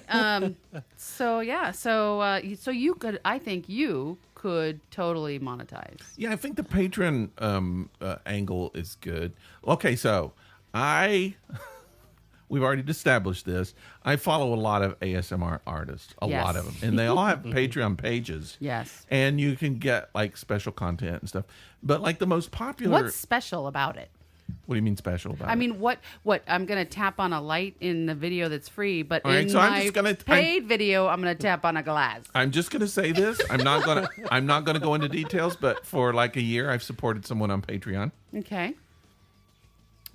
So yeah. So you could. I think you could totally monetize. Yeah, I think the Patreon angle is good. Okay, so we've already established this. I follow a lot of ASMR artists, a Yes. lot of them, and they all have Patreon pages. Yes. And you can get like special content and stuff. But like the most popular, What's special about it? what do you mean special about I it? mean, what? I'm gonna tap on a light in the video that's free, but All right, in so I'm my just gonna- paid video, I'm gonna tap on a glass. I'm just gonna say this. I'm not gonna go into details. But for like a year, I've supported someone on Patreon, Okay.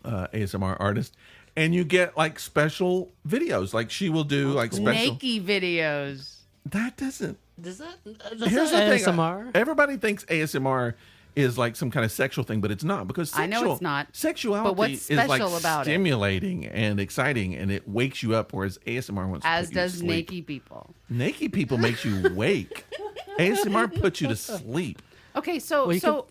ASMR artist, and you get like special videos. Like she will do like special. Naked videos. That doesn't. Does that? Here's the thing. ASMR. Everybody thinks ASMR is like some kind of sexual thing, but it's not, because I know it's not. Sexuality But what's is like special about it? stimulating and exciting, and it wakes you up, whereas ASMR wants to As put you to does sleep. naked people. Naked people makes you wake. ASMR puts you to sleep. Okay, so Well, you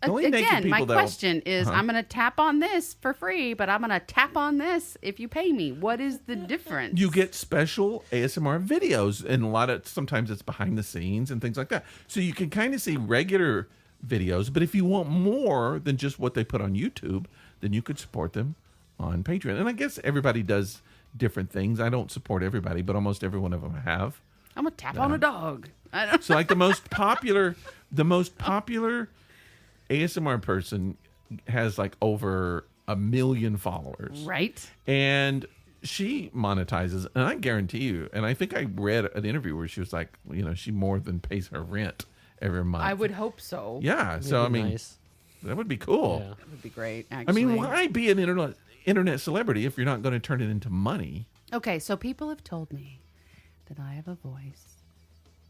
only naked again, my people that'll- question is: I'm going to tap on this for free, but I'm going to tap on this if you pay me. What is the difference? You get special ASMR videos, and sometimes it's behind the scenes and things like that. So you can kind of see regular videos, but if you want more than just what they put on YouTube, then you could support them on Patreon. And I guess everybody does different things. I don't support everybody, but almost every one of them have. I'm going to tap on a dog. I don't. So like the most popular ASMR person has like over 1 million followers. Right. And she monetizes, and I guarantee you, and I think I read an interview where she was like, she more than pays her rent every month. I would hope so. Yeah. So I It'd be mean, nice. that would be cool. Yeah. That would be great, I actually. mean, why be an internet celebrity if you're not going to turn it into money? Okay, so people have told me that I have a voice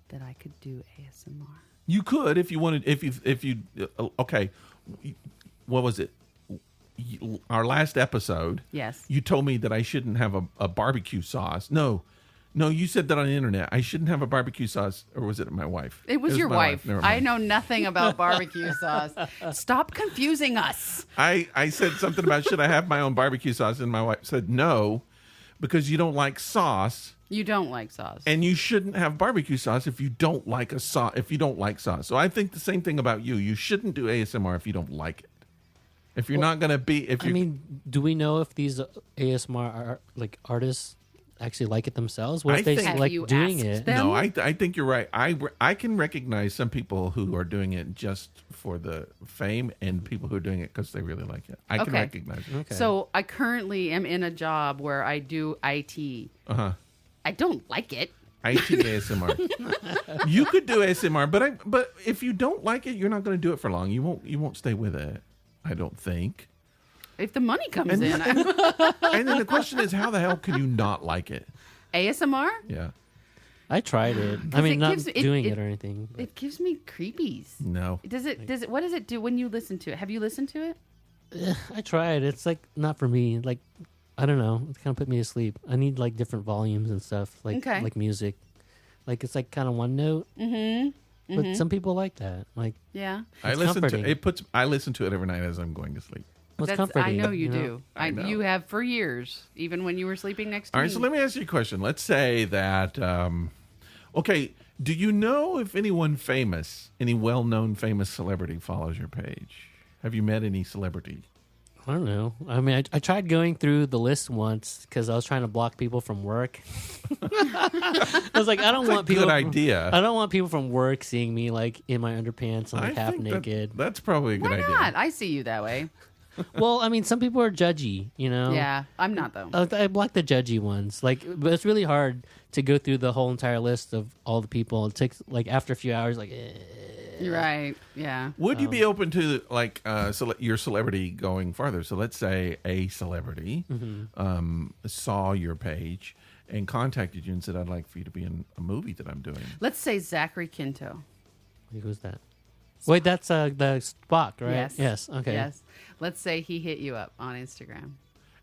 that I could do ASMR. You could if you wanted. If you okay. What was it? Our last episode. Yes. You told me that I shouldn't have a barbecue sauce. No, you said that on the internet. I shouldn't have a barbecue sauce, or was it my wife? It was your my wife. Never I mind. know nothing about barbecue sauce. Stop confusing us. I said something about should I have my own barbecue sauce, and my wife said no, because you don't like sauce, You don't like sauce. and you shouldn't have barbecue sauce if you don't like If you don't like sauce, so I think the same thing about you. You shouldn't do ASMR if you don't like it. If you're not gonna be, if you, I mean, do we know if these ASMR artists actually like it themselves? What I if they think- Have like you doing asked it? them? no, I think you're right. I can recognize some people who are doing it just for the fame, and people who are doing it because they really like it. I can Okay. recognize it. Okay. So I currently am in a job where I do IT. I don't like it. IT ASMR. You could do ASMR, but if you don't like it, you're not going to do it for long. You won't stay with it. I don't think. If the money comes in, And then the question is, how the hell can you not like it? ASMR, Yeah. I tried it. I 'Cause mean, it not gives- doing it- it or anything. but- it gives me creepies. No. Does it? What does it do when you listen to it? Have you listened to it? I tried. It's like not for me. Like I don't know. It kind of put me to sleep. I need like different volumes and stuff. Like Okay. like music. Like it's like kind of one note. Mm-hmm. But some people like that. Like Yeah. I It's listen comforting. to it. I listen to it every night as I'm going to sleep. what's I comforting. know you know? do. I know. You have for years, even when you were sleeping next to All me. right, so let me ask you a question. Let's say that, okay, do you know if anyone famous, any well-known famous celebrity follows your page? Have you met any celebrity? I don't know. I mean, I tried going through the list once because I was trying to block people from work. I was like, I don't want people. Good idea. I don't want people from work seeing me like in my underpants and like I half think naked. that's probably a good Why idea. not? I see you that way. Well, I mean, some people are judgy, you know. Yeah, I'm not though. I block the judgy ones. Like, but it's really hard to go through the whole entire list of all the people. It takes like after a few hours, like. You're right. Yeah. Would you be open to like your celebrity going farther? So let's say a celebrity saw your page and contacted you and said, "I'd like for you to be in a movie that I'm doing." Let's say Zachary Quinto. Who's that? Wait, that's the Spock, right? Yes. Yes. Okay. Yes. Let's say he hit you up on Instagram.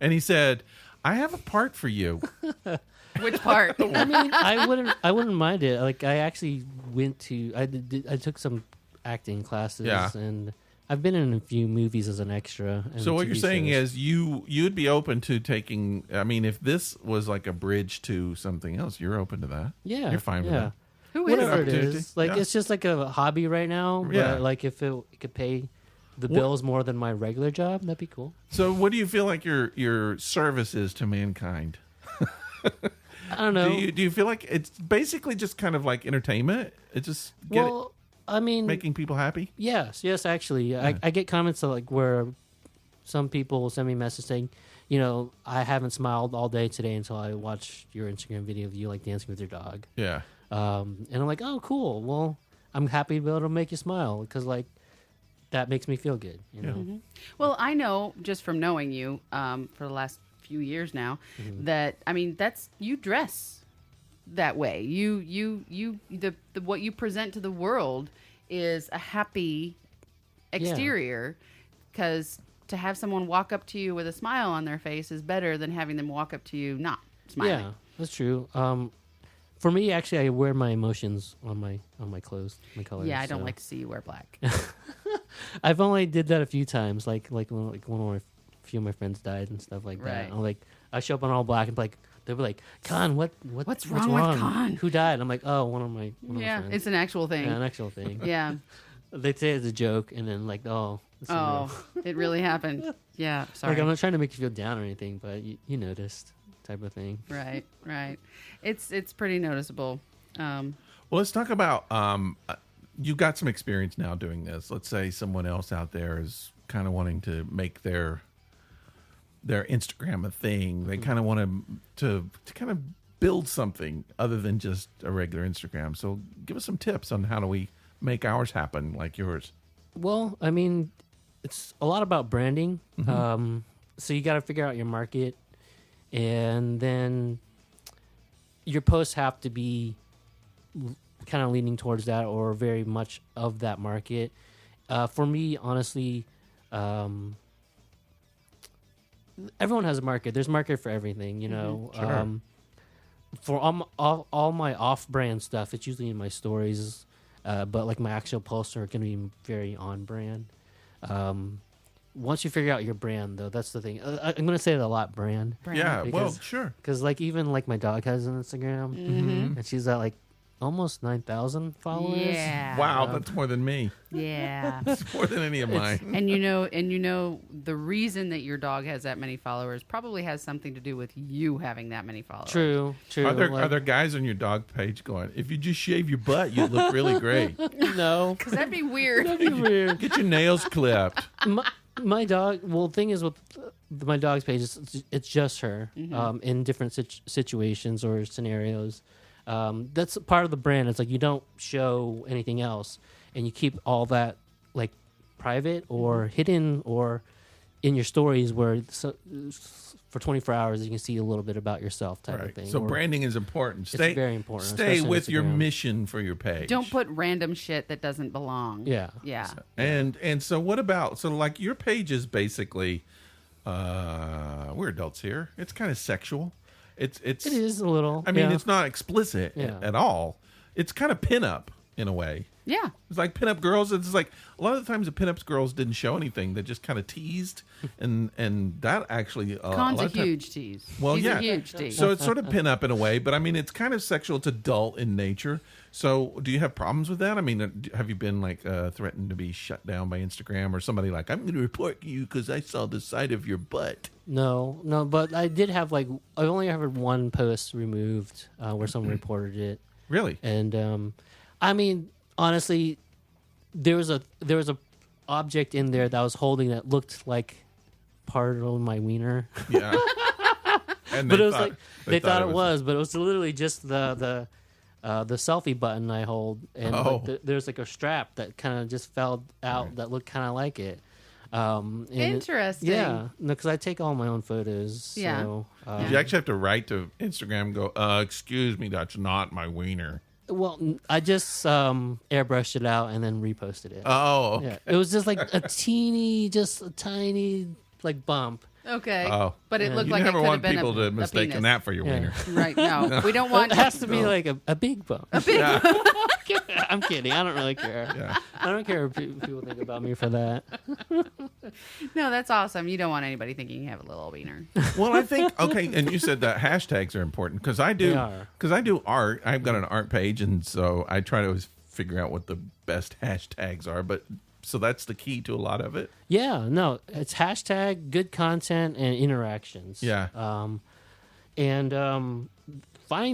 And he said, "I have a part for you." Which part? I mean, I wouldn't mind it. Like, I actually I took some acting classes, Yeah. and I've been in a few movies as an extra. and So what TV you're saying shows. is you'd be open to taking. I mean, if this was like a bridge to something else, you're open to that. yeah, you're fine with yeah. that. Who is Whatever it? it Opportunity. is, like Yeah. it's just like a hobby right now. But Yeah. like if it could pay the bills more than my regular job, that'd be cool. So what do you feel like your service is to mankind? I don't know. Do you feel like it's basically just kind of like entertainment? It's just well, I mean, making people happy. yes, actually, I get comments like where some people will send me a message saying, you know, I haven't smiled all day today until I watched your Instagram video of you like dancing with your dog. Yeah. And I'm like, oh, cool. Well, I'm happy to be able to make you smile because like that makes me feel good. You know. Well, I know just from knowing you for the last few years now that I mean that's you dress that way. The what you present to the world is a happy exterior because to have someone walk up to you with a smile on their face is better than having them walk up to you not smiling. Yeah, that's true. For me, actually, I wear my emotions on my clothes, my colors. Yeah, I don't so. like to see you wear black. I've only did that a few times, like when one of my few of my friends died and stuff like Right. that. I'm like, I show up in all black and like they'll be like, Con, What's wrong with Con? Who died? I'm like, oh, one of my Yeah, friends. it's an actual thing. Yeah, an actual thing. Yeah. They say it's a joke, and then like, oh, this is real. Oh, it really happened. Yeah. Sorry. Like I'm not trying to make you feel down or anything, but you noticed, type of thing. Right. It's pretty noticeable. Well, let's talk about. You got some experience now doing this. Let's say someone else out there is kind of wanting to make their Instagram a thing. They kind of want to kind of build something other than just a regular Instagram. So give us some tips on how do we make ours happen like yours? Well, I mean, it's a lot about branding. So you got to figure out your market, and then your posts have to be kind of leaning towards that or very much of that market. For me, honestly, everyone has a market. There's a market for everything, you know. Sure. For all my off-brand stuff, it's usually in my stories, but like my actual posts are going to be very on-brand. Once you figure out your brand, though, that's the thing. I'm going to say it a lot, brand. Yeah, well, Because- sure. Because like even like my dog has an Instagram, and she's at like almost 9,000 followers. Yeah. Wow, that's more than me. Yeah. It's more than any of mine. And you know the reason that your dog has that many followers probably has something to do with you having that many followers. True. Are there Like, guys on your dog page going, if you just shave your butt, you look really great. no. Because that'd be weird. Weird. Get your nails clipped. My dog. Well, the thing is with my dog's page, it's just her in different situations or scenarios. That's part of the brand. It's like you don't show anything else, and you keep all that like private or hidden or in your stories where for 24 hours you can see a little bit about yourself type of thing. So Or branding is important. it's very important. Stay especially on with your Instagram. mission for your page. Don't put random shit that doesn't belong. Yeah. Yeah. And so what about, so like your page is basically, we're adults here. It's kind of sexual. It is a little. I mean, yeah. it's not explicit Yeah. at all. It's kind of pinup in a way. Yeah. It's like pinup girls. It's like a lot of the times the pinup girls didn't show anything. They just kind of teased, and that actually Con's lot a of time- huge tease. Well, He's yeah. a huge tease. So it's sort of pinup in a way, but I mean, it's kind of sexual. It's adult in nature. So do you have problems with that? I mean, have you been like threatened to be shut down by Instagram or somebody like, I'm going to report you because I saw the side of your butt? No, but I did have like I only had one post removed where someone reported it, Really? and I mean honestly, there was a object in there that I was holding that looked like part of my wiener, Yeah. And but it was like they thought it was, but it was literally just the selfie button I hold, and like, there's like a strap that kind of just fell out that looked kind of like it. And Interesting. yeah, no, because I take all my own photos. Yeah. So, You actually have to write to Instagram and go, excuse me, that's not my wiener. well, I just airbrushed it out and then reposted it. Oh, okay. Yeah, it was just like a tiny like bump. Okay. Oh. But it Yeah. look You like it never could have want been people a to mistake penis. that for your Yeah. wiener. Right. No, we don't want. It has to be like a big bump. Yeah. I'm kidding. I don't really care. Yeah. I don't care what people think about me for that. No, that's awesome. You don't want anybody thinking you have a little wiener. Well, I think okay, and you said that hashtags are important because I do They are. because I do art. I've got an art page, and so I try to always figure out what the best hashtags are. But so that's the key to a lot of it. Yeah, no, it's hashtag good content and interactions. Yeah. Finding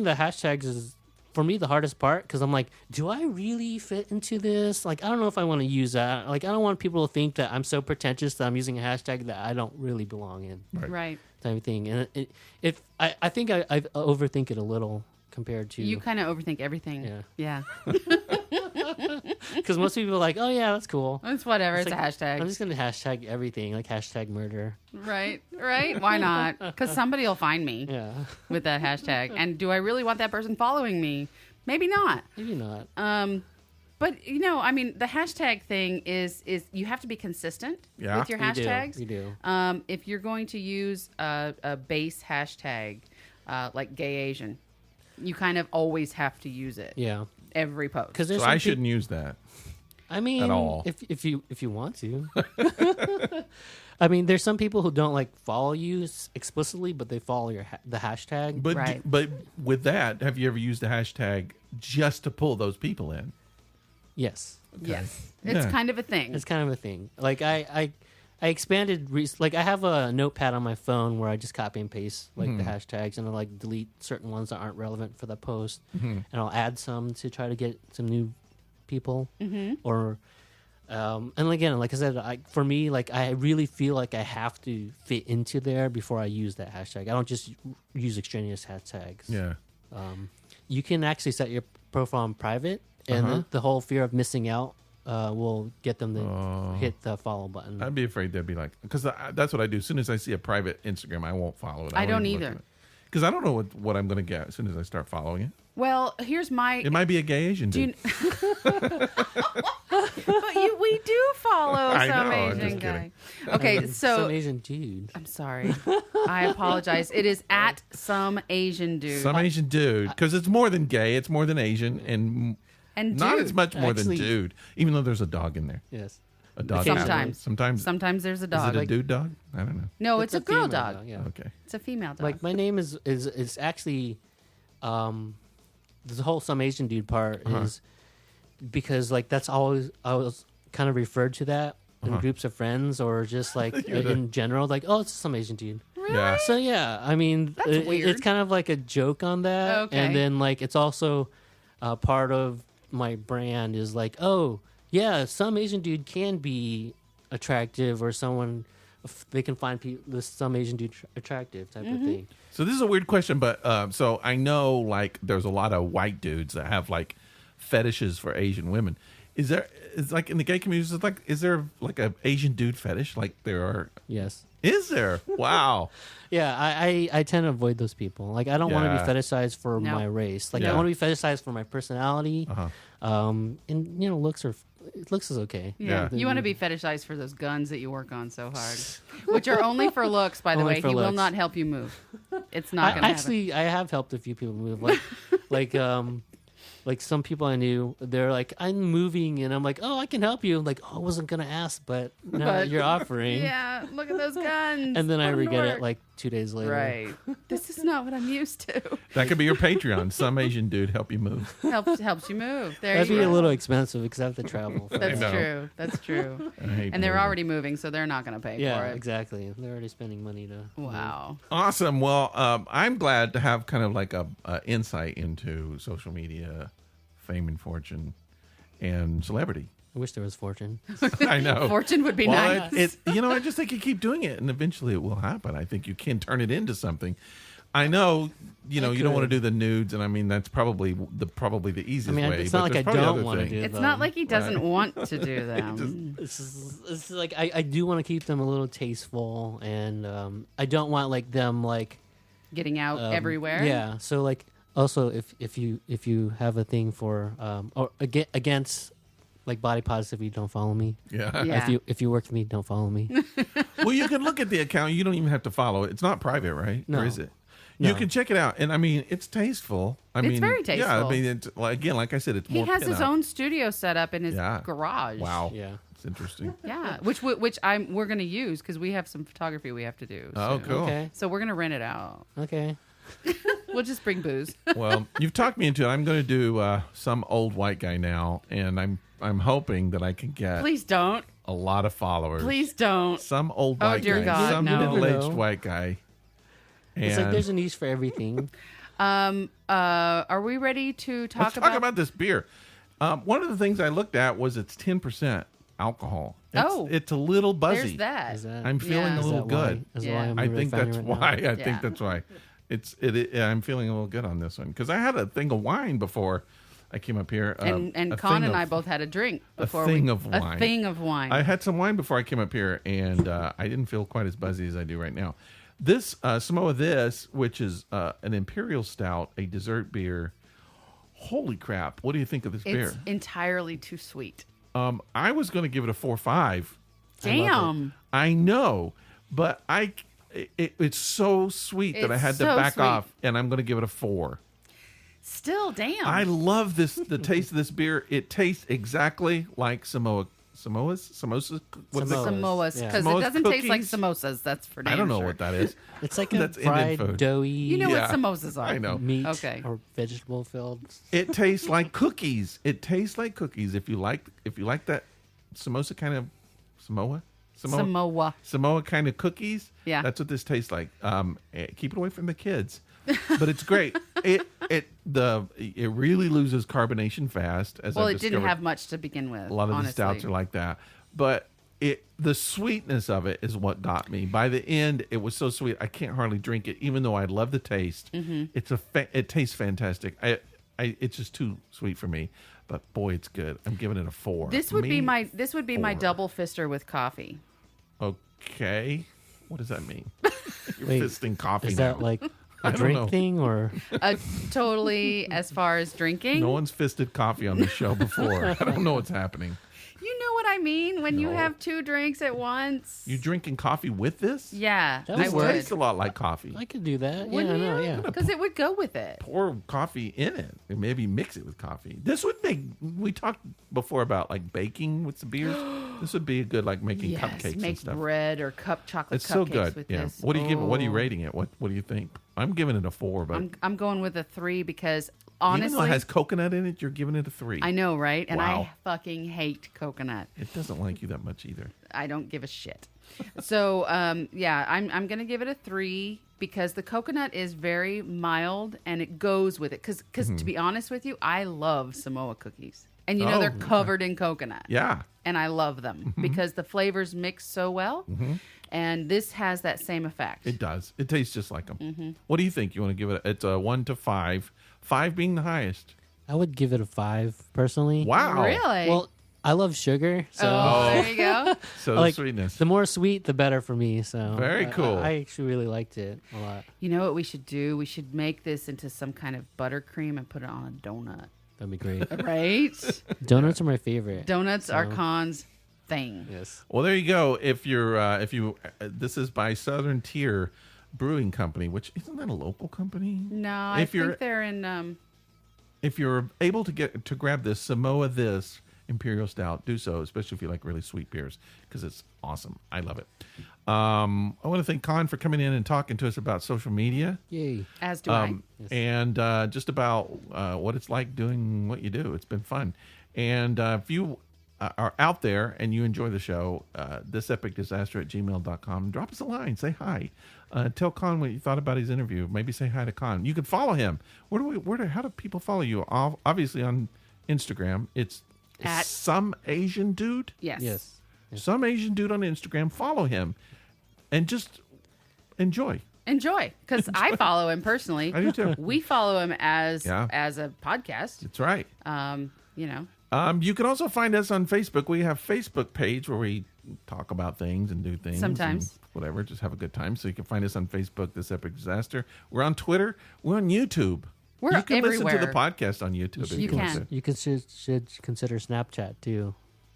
the hashtags is for me the hardest part because I'm like, do I really fit into this? Like, I don't know if I want to use that. Like, I don't want people to think that I'm so pretentious that I'm using a hashtag that I don't really belong in, Right. type of thing. And I think I overthink it a little compared to You kind of overthink everything. Yeah. Yeah. because most people are like, oh yeah, that's cool. It's whatever. It's like, a hashtag. I'm just gonna hashtag everything, like hashtag murder. Right. Right. Why not? Because somebody will find me Yeah, with that hashtag. And do I really want that person following me? Maybe not. maybe not. But I mean, the hashtag thing is you have to be consistent Yeah. with your You do. hashtags. You do. If you're going to use a base hashtag like gay Asian, you kind of always have to use it. Yeah, Every post. because So there's I shouldn't use that. I mean, at all. if you want to. I mean, there's some people who don't like follow you explicitly, but they follow the hashtag. But Right. but with that, have you ever used the hashtag just to pull those people in? Yes, Yes. It's Yeah. kind of a thing. it's kind of a thing. Like I expanded. Like I have a notepad on my phone where I just copy and paste like the hashtags, and I like delete certain ones that aren't relevant for the post, and I'll add some to try to get some new people. Or and again, like I said, for me, like I really feel like I have to fit into there before I use that hashtag. I don't just use extraneous hashtags. Yeah. You can actually set your profile on private and the whole fear of missing out will get them to hit the follow button. I'd be afraid they'd be like, because that's what I do. As soon as I see a private Instagram, I won't follow it. I don't either. Because I don't know what I'm going to get as soon as I start following it. Well, here's my. It might be a gay Asian dude. But we do follow I some know, I'm Asian just guy. kidding. Okay, so Some Asian dude. I'm sorry. I apologize. It is at some Asian dude. Some Asian dude. Because it's more than gay. It's more than Asian. And dude. not as much more Actually- than dude. Even though there's a dog in there. Yes. A dog. Sometimes. Sometimes There's a Is dog. it a dude dog? I don't know. No, it's a girl female dog. Yeah. Okay. It's a female dog. Like my name is actually, the whole some Asian dude part is because like that's always I was kind of referred to that in groups of friends or just like in general, like it's some Asian dude. really? Yeah. So yeah, I mean, That's weird. it's kind of like a joke on that, Okay. and then like it's also part of my brand is like, oh yeah, some Asian dude can be attractive or someone they can find this some Asian dude attractive type of thing. So this is a weird question, but so I know like there's a lot of white dudes that have like fetishes for Asian women. Is like in the gay community? Is there like a Asian dude fetish? Like there are? Yes. Is there? Wow. Yeah, I tend to avoid those people. Like I don't want to Yeah. be fetishized for No. my race. Like Yeah. I want to be fetishized for my personality. Uh-huh. And looks is okay. Yeah. Yeah. You want to be fetishized for those guns that you work on so hard, which are only for looks, by the Only way. for He will looks. not help you move. It's not going to happen. Actually, I have helped a few people move. Like some people I knew, they're like, I'm moving, and I'm like, oh, I can help you. Like, I wasn't gonna ask, but now that you're offering, Yeah, look at those guns. and then I Put 'em to regret it work. like 2 days later. Right. This is not what I'm used to. That could be your Patreon. Some Asian dude help you move. Helps you move. There That'd you be go. a little expensive because I have to travel. for That's that. know. true. That's true. I hate And they're moving. already moving, so they're not going to pay Yeah, for it. exactly. They're already spending money to. Wow. Awesome. Well, I'm glad to have kind of like a insight into social media, fame and fortune, and celebrity. I wish there was fortune. I know. Fortune would be Well, nice. I just think you keep doing it, and eventually it will happen. I think you can turn it into something. I know, you don't want to could. do the nudes, and I mean that's probably the easiest I mean, way. it's but not like there's I probably don't other want to things. do It's them. not like he doesn't want to do them. It's like I do want to keep them a little tasteful, and I don't want like them like Getting out everywhere. Yeah. So like also if you have a thing for or against like body positivity, don't follow me. Yeah. Yeah. If you work with me, don't follow me. Well, you can look at the account. You don't even have to follow it. It's not private, right? No. Or is it? No. You can check it out, and I mean, it's tasteful. I It's mean, very Yeah, tasteful. I mean, it's like I said, it's He more. has his pinup. own studio set up in his Yeah. garage. Wow. Yeah. It's interesting. Yeah, which we're going to use because we have some photography we have to do. Oh, soon. cool. Okay. So we're going to rent it out. Okay. We'll just bring booze. Well, you've talked me into it. I'm going to do some old white guy now, and I'm hoping that I can get Please don't. a lot of followers. Please don't. Some old Oh, white dear guy, God, some no. middle-aged No. white guy. It's like And there's a niche for everything. Are we ready to talk let's talk about this beer. One of the things I looked at was it's 10% alcohol. It's a little buzzy. There's that. Is that? I'm feeling Yeah. a is little that why? good. Is Yeah. why I'm I really think finding that's right now? why. I Yeah. think that's why. I'm feeling a little good on this one because I had a thing of wine before I came up here. And a Con thing and I of- both had a drink a before thing we of wine. A thing of wine. I had some wine before I came up here, and I didn't feel quite as buzzy as I do right now. This Samoa This, which is an imperial stout, a dessert beer. Holy crap! What do you think of this it's beer? entirely too sweet. I was going to give it a 4.5. Damn. I know, but it's so sweet that I It's had to so back sweet. off, and I'm going to give it a 4. Still, damn. I love the taste of this beer. It tastes exactly like samosas. What's it? Samoas, Yeah. because Samoas it doesn't taste like cookies? samosas. That's for damn I don't know sure. what that is. It's like a That's Indian fried, food. doughy You know Yeah. what samosas are. I know. meat Okay. or vegetable filled. It tastes like cookies. It tastes like cookies. If you like that samosa kind of Samoa kind of cookies. Yeah. That's what this tastes like. Keep it away from the kids, but it's great. It really loses carbonation fast. As Well, I've it didn't discovered. have much to begin with. A lot of honestly. the stouts are like that, but the sweetness of it is what got me. By the end, it was so sweet I can't hardly drink it, even though I love the taste. Mm-hmm. It tastes fantastic. it's just too sweet for me. But boy, it's good. I'm giving it a 4. This would be my 4. double fister with coffee. Okay. What does that mean? You're Wait, fisting coffee Is now. that like I a don't know. drink thing or? Totally, as far as drinking. No one's fisted coffee on the show before. I don't know what's happening. You know what I mean when you No. have 2 drinks at once. You drinking coffee with this? Yeah, That This would work. tastes a lot like coffee. I could do that. Wouldn't yeah, no, you? yeah. Because it would go with it. Pour coffee in it and maybe mix it with coffee. This would make. We talked before about like baking with some beers. This would be a good like making Yes, cupcakes and make stuff. bread or chocolate It's cupcakes so good. with Yeah. this. What do you give it? What are you Oh. rating it? What do you think? I'm giving it a 4, but I'm going with a 3 because even though honestly, it has coconut in it, you're giving it a 3. I know, right? And Wow. I fucking hate coconut. It doesn't like you that much either. I don't give a shit. So, yeah, I'm going to give it a 3 because the coconut is very mild and it goes with it. Because to be honest with you, I love Samoa cookies. And you know Oh, they're okay. covered in coconut. Yeah. And I love them because the flavors mix so well. And this has that same effect. It does. It tastes just like them. Mm-hmm. What do you think? You want to give it? It's a 1 to 5. 5 being the highest. I would give it a 5 personally. Wow. Really? Well, I love sugar, so oh, there you go. So like sweetness. the more sweet, the better for me. So Very cool. I actually really liked it a lot. You know what we should do? We should make this into some kind of buttercream and put it on a donut. That'd be great. Right? Donuts are my favorite. Donuts are So- Khan's thing. Yes. Well, there you go. If this is by Southern Tier Brewing Company, which isn't that a local company? No, I If you're- think they're in. If you're able to grab this Samoa this Imperial Stout, do so, especially if you like really sweet beers, because it's awesome. I love it. I want to thank Khan for coming in and talking to us about social media. Yay. As do I. And just about what it's like doing what you do. It's been fun. And if you are out there and you enjoy the show, thisepicdisaster@gmail.com. Drop us a line. Say hi. Tell Con what you thought about his interview. Maybe say hi to Con. You can follow him. How do people follow you? Obviously on Instagram. It's At- SomeAsianDude. Yes. Yes. SomeAsianDude on Instagram. Follow him. And just enjoy. Enjoy, because I follow him personally. I do too. We follow him as Yeah. a podcast. That's right. You know, You can also find us on Facebook. We have a Facebook page where we talk about things and do things. Sometimes. and whatever, just have a good time. So you can find us on Facebook, This Epic Disaster. We're on Twitter. We're on YouTube. We're you can listen to the everywhere. podcast on YouTube. if You want can. to. You should consider Snapchat too.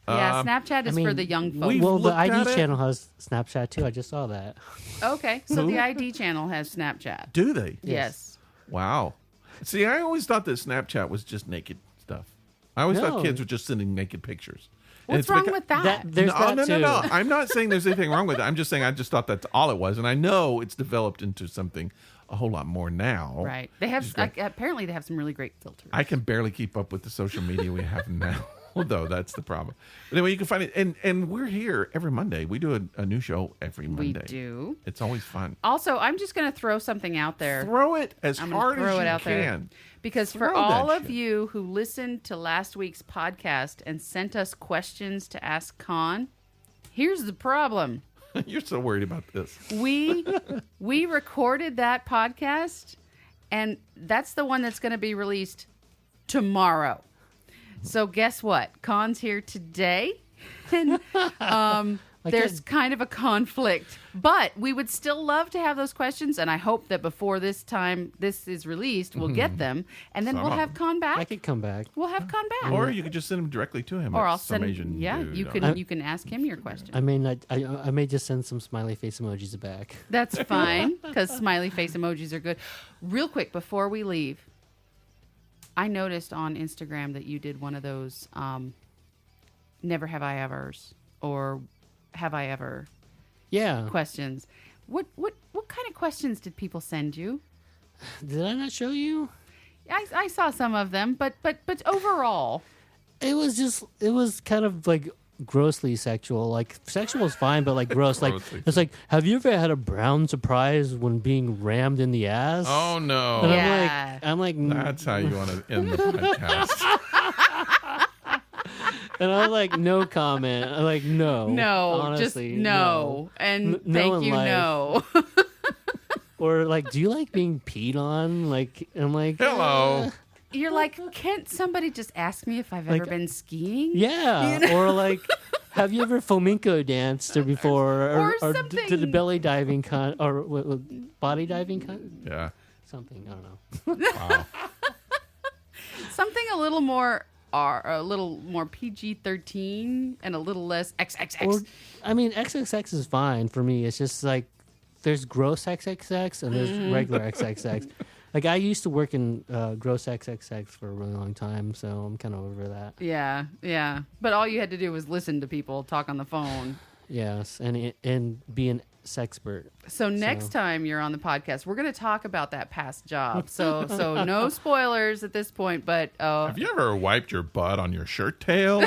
yeah. Snapchat is I for mean, the young folks. We've Well, the looked at ID it. channel has Snapchat too. I just saw that. Okay, so Who? the ID channel has Snapchat. Do they? Yes. Wow. See, I always thought that Snapchat was just naked stuff. I always thought No. kids were just sending naked pictures. And What's it's wrong beca- with that? There's that no, too. no. I'm not saying there's anything wrong with it. I'm just saying I just thought that's all it was, and I know it's developed into something a whole lot more now. Right. They have Which is great. apparently they have some really great filters. I can barely keep up with the social media we have now, though. That's the problem. But anyway, you can find it, and we're here every Monday. We do a new show every we Monday. do. It's always fun. Also, I'm just going to throw something out there. Throw it as I'm gonna hard throw as it you out there. can. Because for Throw all that of shit. you who listened to last week's podcast and sent us questions to ask Con, here's the problem. You're so worried about this. We recorded that podcast, and that's the one that's going to be released tomorrow. So guess what? Con's here today, and there's kind of a conflict. But we would still love to have those questions, and I hope that before this time this is released, we'll get them, and then Some we'll of have Con I back. could come back. We'll have Con back. Or you could just send them directly to him. Or at I'll send. SomeAsianDude. Yeah, you can ask him your question. I may just send some smiley face emojis back. That's fine because smiley face emojis are good. Real quick before we leave, I noticed on Instagram that you did one of those never have I ever's or have I ever Yeah. questions. What kind of questions did people send you? Did I not show you? I saw some of them, but overall, It was kind of like grossly sexual. Like sexual is fine, but like gross. Like Grossly. it's like, have you ever had a brown surprise when being rammed in the ass? Oh And no, Yeah. I'm like, that's how you want to end the podcast. and I'm like, no comment. I'm like, no, just honestly, no, and no thank in you, life. no. Or like, do you like being peed on? Like, I'm like, Hello. You're like, can't somebody just ask me if I've ever been skiing? Yeah, or like, have you ever flamenco danced or before, Or did the belly diving or body diving Yeah. something? I don't know. Wow. Something a little more PG-13 and a little less XXX. Or, I mean, XXX is fine for me. It's just like there's gross XXX and there's regular XXX. Like I used to work in gross XXX for a really long time, so I'm kind of over that. Yeah, yeah. But all you had to do was listen to people talk on the phone. Yes, and be an sexpert. So next time you're on the podcast, we're going to talk about that past job. So no spoilers at this point, but Have you ever wiped your butt on your shirt tail?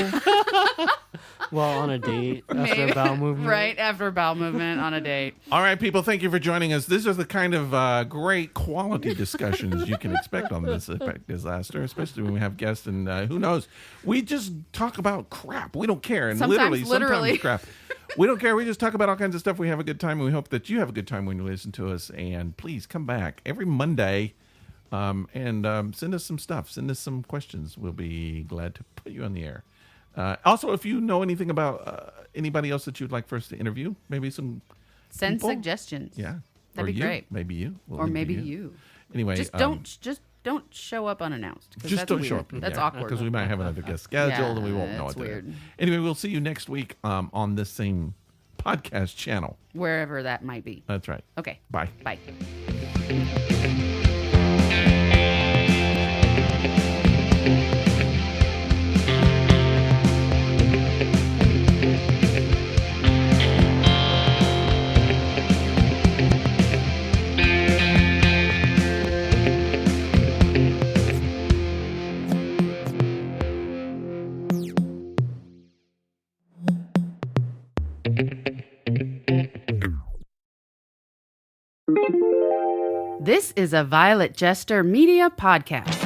Well, on a date after a bowel movement. Right after a bowel movement on a date. All right, people, thank you for joining us. These are the kind of great quality discussions you can expect on this Epic Disaster, especially when we have guests and who knows. We just talk about crap. We don't care. And Sometimes sometimes crap. We don't care. We just talk about all kinds of stuff. We have a good time, and we hope that you have a good time when you listen to us. And please come back every Monday and send us some stuff. Send us some questions. We'll be glad to put you on the air. Also, if you know anything about anybody else that you'd like for us to interview, maybe some Send people. Suggestions. Yeah. That'd Or be you. great. Maybe you. We'll Or interview maybe you. Anyway. Just don't show up unannounced. 'Cause Just that's don't weird. show up. That's Yeah, awkward. because we might have another guest scheduled and we won't know it's it. weird. Anyway, we'll see you next week on this same podcast channel. Wherever that might be. That's right. Okay. Bye. Bye. This is a Violet Jester Media podcast.